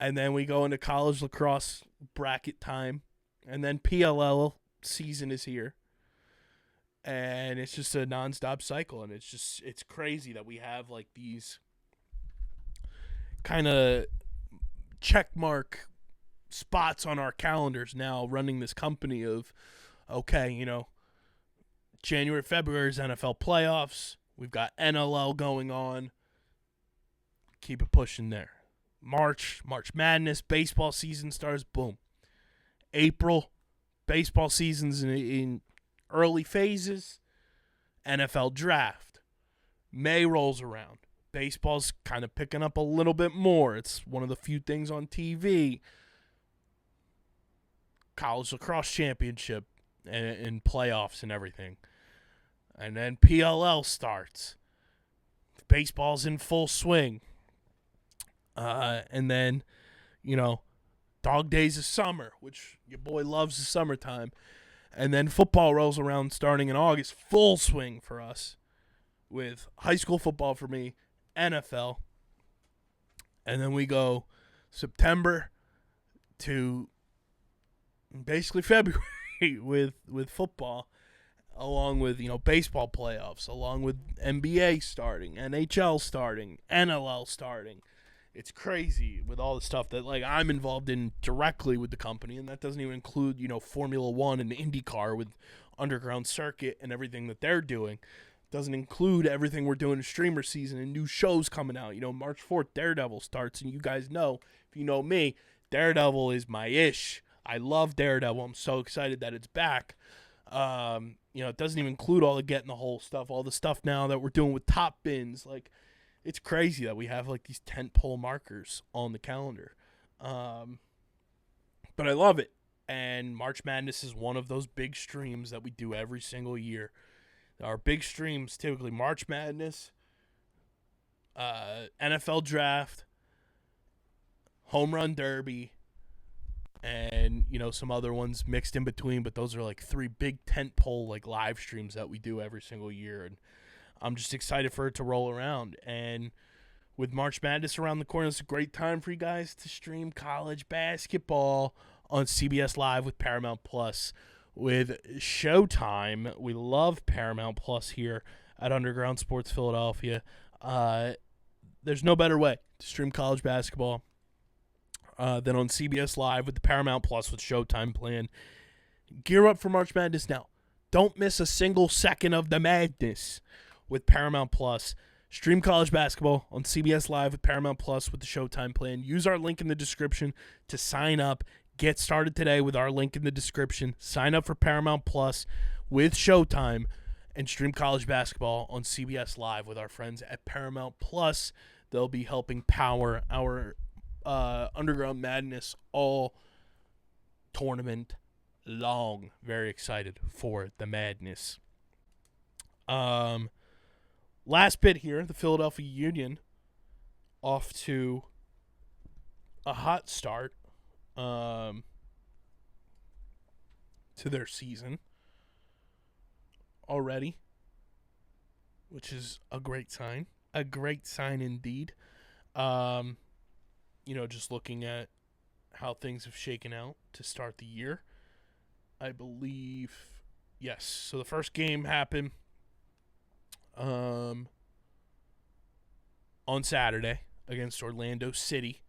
And then we go into college lacrosse bracket time. And then PLL season is here. And it's just a nonstop cycle. And it's crazy that we have like these kind of check mark spots on our calendars now running this company of, okay, January, February is NFL playoffs. We've got NLL going on. Keep it pushing there. March Madness, baseball season starts, boom. April, baseball season's in early phases, NFL draft. May rolls around. Baseball's kind of picking up a little bit more. It's one of the few things on TV. College lacrosse championship and playoffs and everything. And then PLL starts. Baseball's in full swing. And then, dog days of summer, which your boy loves the summertime. And then football rolls around starting in August, full swing for us with high school football for me, NFL. And then we go September to basically February with football, along with, baseball playoffs, along with NBA starting, NHL starting, NLL starting. It's crazy with all the stuff that I'm involved in directly with the company, and that doesn't even include, Formula One and IndyCar with Underground Circuit and everything that they're doing. Doesn't include everything we're doing in streamer season and new shows coming out. March 4th, Daredevil starts, and you guys know, if you know me, Daredevil is my ish. I love Daredevil. I'm so excited that it's back. It doesn't even include all the Getting the Whole stuff, all the stuff now that we're doing with Top Bins. It's crazy that we have these tentpole markers on the calendar. But I love it. And March Madness is one of those big streams that we do every single year. Our big streams, typically March Madness, NFL Draft, Home Run Derby, and, some other ones mixed in between. But those are three big tentpole live streams that we do every single year. And I'm just excited for it to roll around. And with March Madness around the corner, it's a great time for you guys to stream college basketball on CBS Live with Paramount Plus. With Showtime, we love Paramount Plus here at Underground Sports Philadelphia. There's no better way to stream college basketball than on CBS Live with the Paramount Plus with Showtime plan. Gear up for March Madness now. Don't miss a single second of the madness with Paramount Plus. Stream college basketball on CBS Live with Paramount Plus with the Showtime plan. Use our link in the description to sign up. Get started today with our link in the description. Sign up for Paramount Plus with Showtime and stream college basketball on CBS Live with our friends at Paramount Plus. They'll be helping power our Underground Madness all tournament long. Very excited for the madness. Last bit here, the Philadelphia Union off to a hot start to their season already, which is a great sign. A great sign indeed. Just looking at how things have shaken out to start the year. I believe, yes. So the first game happened on Saturday against Orlando City.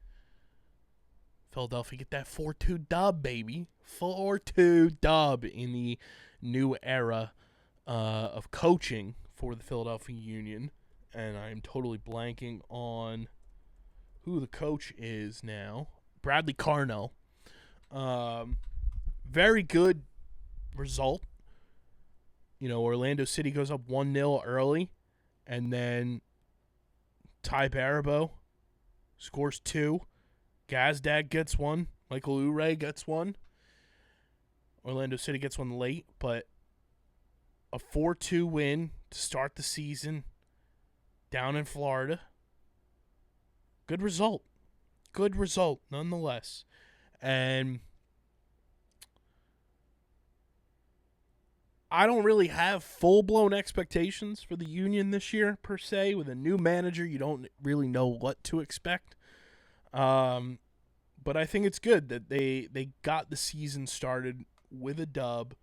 Philadelphia get that 4-2 dub, baby. 4-2 dub in the new era of coaching for the Philadelphia Union. And I'm totally blanking on who the coach is now. Bradley Carnell. Very good result. Orlando City goes up 1-0 early. And then Ty Baribeau scores 2. Gazdag gets 1. Michael Ouray gets 1. Orlando City gets 1 late, but a 4-2 win to start the season down in Florida. Good result. Good result, nonetheless. And I don't really have full-blown expectations for the Union this year, per se. With a new manager, you don't really know what to expect. But I think it's good that they got the season started with a dub.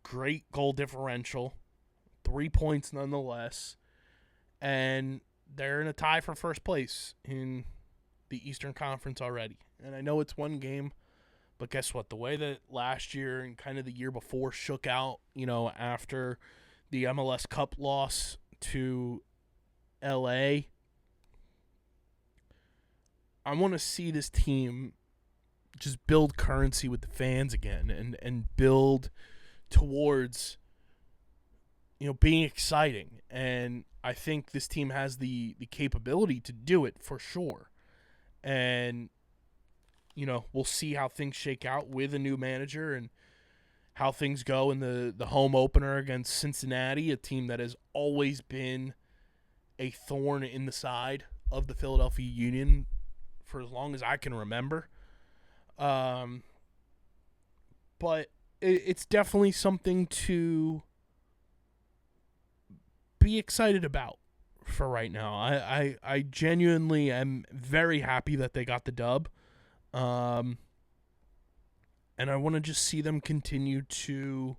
Great goal differential, 3 points nonetheless, and they're in a tie for first place in the Eastern Conference already. And I know it's one game, but guess what? The way that last year and kind of the year before shook out, after the MLS Cup loss to LA, I want to see this team just build currency with the fans again and build towards being exciting. And I think this team has the capability to do it for sure. And we'll see how things shake out with a new manager and how things go in the home opener against Cincinnati, a team that has always been a thorn in the side of the Philadelphia Union for as long as I can remember. But it's definitely something to be excited about for right now. I genuinely am very happy that they got the dub. And I want to just see them continue to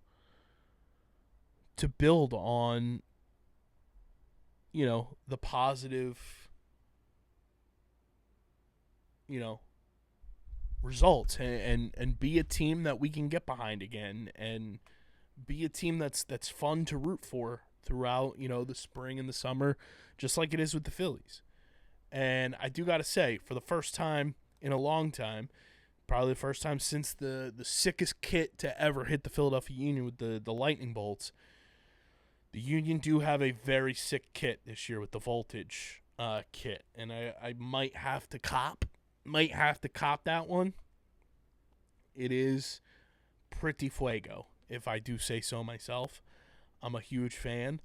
build on, the positive, results and be a team that we can get behind again and be a team that's fun to root for throughout, the spring and the summer, just like it is with the Phillies. And I do got to say, for the first time in a long time, probably the first time since the sickest kit to ever hit the Philadelphia Union with the lightning bolts, the Union do have a very sick kit this year with the voltage kit. And I might have to cop that one. It is pretty fuego, if I do say so myself. I'm a huge fan.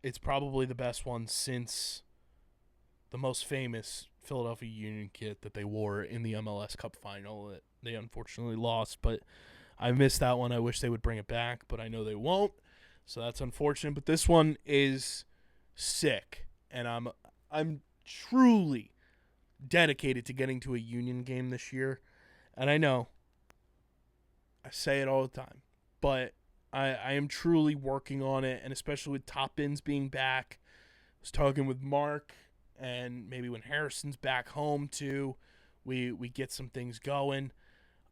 It's probably the best one since the most famous Philadelphia Union kit that they wore in the MLS Cup final that they unfortunately lost. But I missed that one. I wish they would bring it back, but I know they won't. So that's unfortunate. But this one is sick, and I'm truly dedicated to getting to a Union game this year. And I know I say it all the time, but I am truly working on it, and especially with Top Bins being back. I was talking with Mark, and maybe when Harrison's back home too, we get some things going.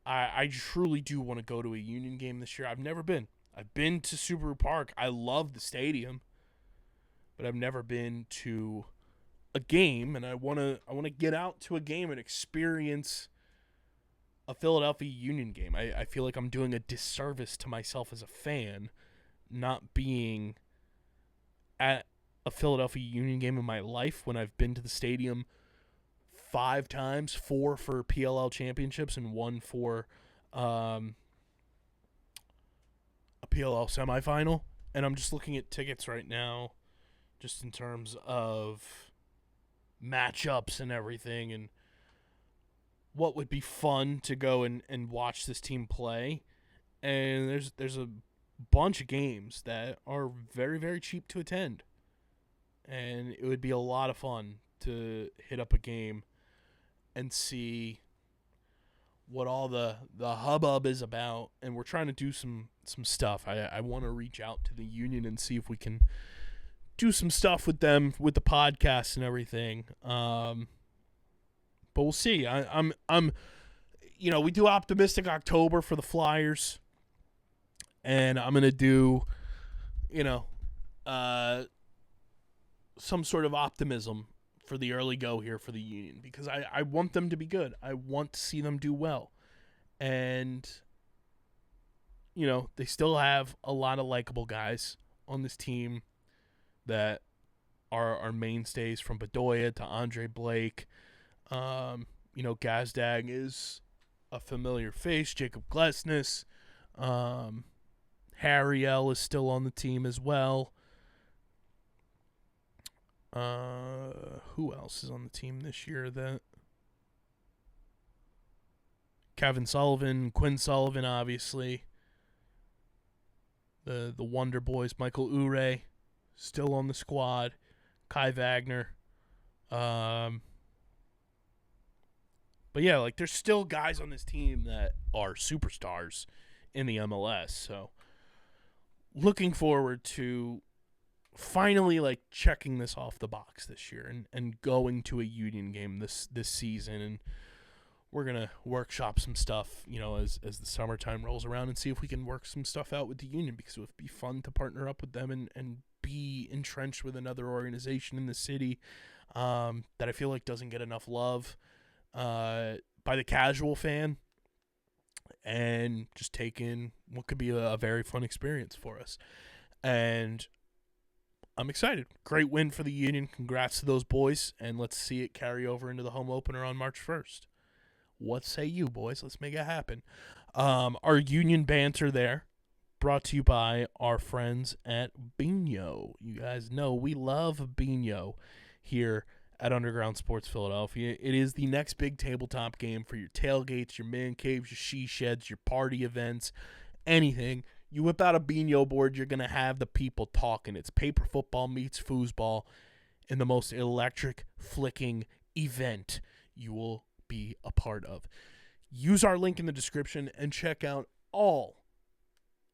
I truly do want to go to a Union game this year. I've never been. I've been to Subaru Park. I love the stadium, but I've never been to a game, and I want to get out to a game and experience a Philadelphia Union game. I feel like I'm doing a disservice to myself as a fan not being at a Philadelphia Union game in my life when I've been to the stadium 5 times, 4 for PLL championships and 1 for a PLL semifinal. And I'm just looking at tickets right now just in terms of matchups and everything and what would be fun to go and watch this team play. And there's a bunch of games that are very, very cheap to attend. And it would be a lot of fun to hit up a game and see what all the hubbub is about. And we're trying to do some stuff. I want to reach out to the Union and see if we can do some stuff with them with the podcast and everything. But we'll see. I'm we do Optimistic October for the Flyers, and I'm gonna do, some sort of optimism for the early go here for the Union because I want them to be good. I want to see them do well, and they still have a lot of likable guys on this team that are mainstays, from Bedoya to Andre Blake. Gazdag is a familiar face. Jacob Glesnes. Harry L. is still on the team as well. Who else is on the team this year? Kevin Sullivan, Quinn Sullivan, obviously. The Wonder Boys, Michael Ure, still on the squad. Kai Wagner, But yeah, like there's still guys on this team that are superstars in the MLS. So looking forward to finally like checking this off the box this year and going to a Union game this season. And we're gonna workshop some stuff, as the summertime rolls around and see if we can work some stuff out with the Union, because it would be fun to partner up with them and be entrenched with another organization in the city that I feel like doesn't get enough love by the casual fan, and just take in what could be a very fun experience for us. And I'm excited. Great win for the Union. Congrats to those boys, and let's see it carry over into the home opener on March 1st. What say you, boys? Let's make it happen. Our Union banter there, brought to you by our friends at Bino. You guys know we love Bino here at Underground Sports Philadelphia. It is the next big tabletop game for your tailgates, your man caves, your she sheds, your party events, anything. You whip out a Bino board, you're going to have the people talking. It's paper football meets foosball in the most electric, flicking event you will be a part of. Use our link in the description and check out all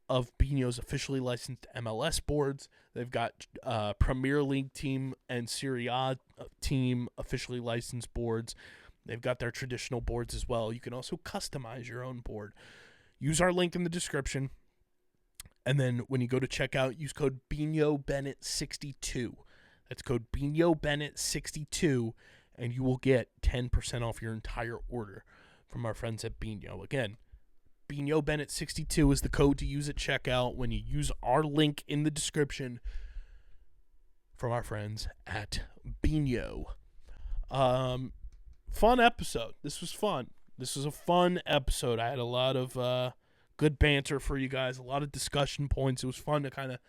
of Bino's officially licensed MLS boards. They've got Premier League team and Serie A team officially licensed boards. They've got their traditional boards as well. You can also customize your own board. Use our link in the description. And then when you go to checkout, use code BinoBennett62. That's code BinoBennett62, and you will get 10% off your entire order from our friends at Bino. Again, BinoBennett62 is the code to use at checkout when you use our link in the description from our friends at Bino. Fun episode. This was fun. This was a fun episode. I had a lot of good banter for you guys, a lot of discussion points. It was fun to kind of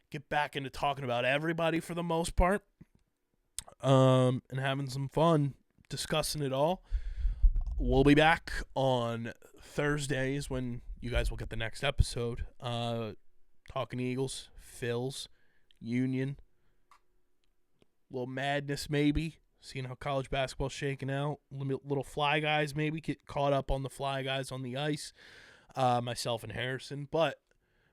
get back into talking about everybody for the most part, and having some fun discussing it all. We'll be back on Thursdays when you guys will get the next episode. Talking Eagles, Phils, Union, little madness maybe, seeing how college basketball's shaking out. Little fly guys maybe get caught up on the fly guys on the ice, myself and Harrison. But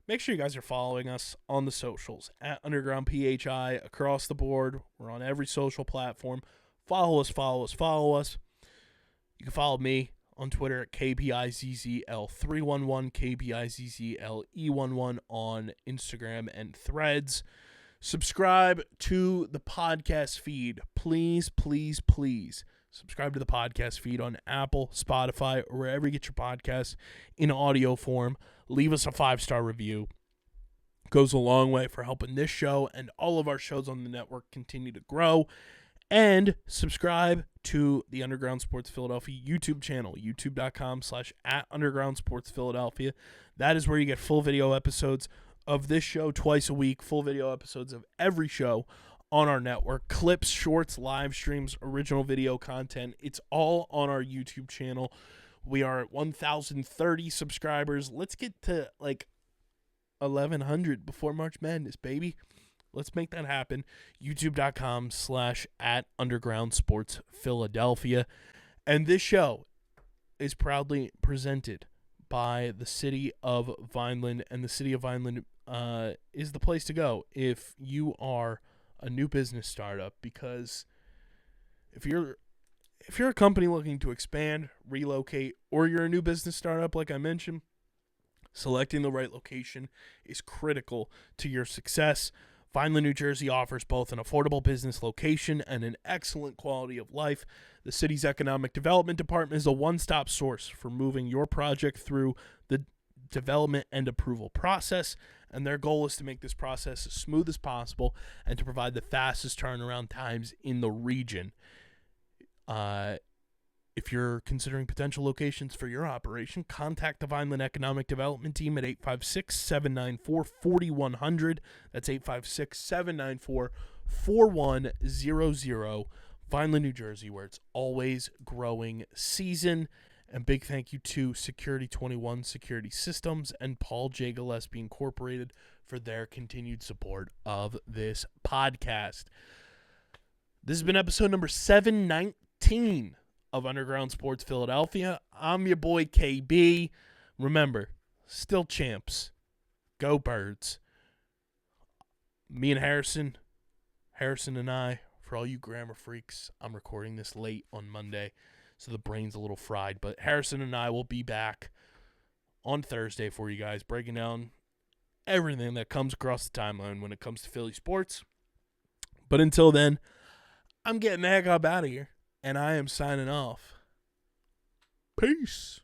make sure you guys are following us on the socials at Underground PHI across the board. We're on every social platform. Follow us. You can follow me on Twitter at KBIZZL311, KBIZZLE11 on Instagram and Threads. Subscribe to the podcast feed. Please subscribe to the podcast feed on Apple, Spotify, or wherever you get your podcasts in audio form. Leave us a 5-star review. Goes a long way for helping this show and all of our shows on the network continue to grow. And subscribe to the Underground Sports Philadelphia YouTube channel, youtube.com/@undergroundsportsphiladelphia. That is where you get full video episodes of this show twice a week, full video episodes of every show on our network, clips, shorts, live streams, original video content. It's all on our YouTube channel. We are at 1,030 subscribers. Let's get to like 1,100 before March Madness, baby. Let's make that happen. youtube.com/@undergroundsportsphiladelphia. And this show is proudly presented by the city of Vineland, and the city of Vineland is the place to go if you are a new business startup, because if you're a company looking to expand, relocate, or you're a new business startup like I mentioned, selecting the right location is critical to your success. Vineland, New Jersey offers both an affordable business location and an excellent quality of life. The city's economic development department is a one-stop source for moving your project through the development and approval process, and their goal is to make this process as smooth as possible and to provide the fastest turnaround times in the region. If you're considering potential locations for your operation, contact the Vineland Economic Development Team at 856-794-4100. That's 856-794-4100. Vineland, New Jersey, where it's always growing season. And big thank you to Security 21 Security Systems and Paul J. Gillespie Incorporated for their continued support of this podcast. This has been episode number 719 of Underground Sports Philadelphia. I'm your boy KB. Remember, still champs. Go Birds. Me and Harrison and I, for all you grammar freaks, I'm recording this late on Monday, so the brain's a little fried. But Harrison and I will be back on Thursday for you guys, breaking down everything that comes across the timeline when it comes to Philly sports. But until then, I'm getting the heck up out of here, and I am signing off. Peace.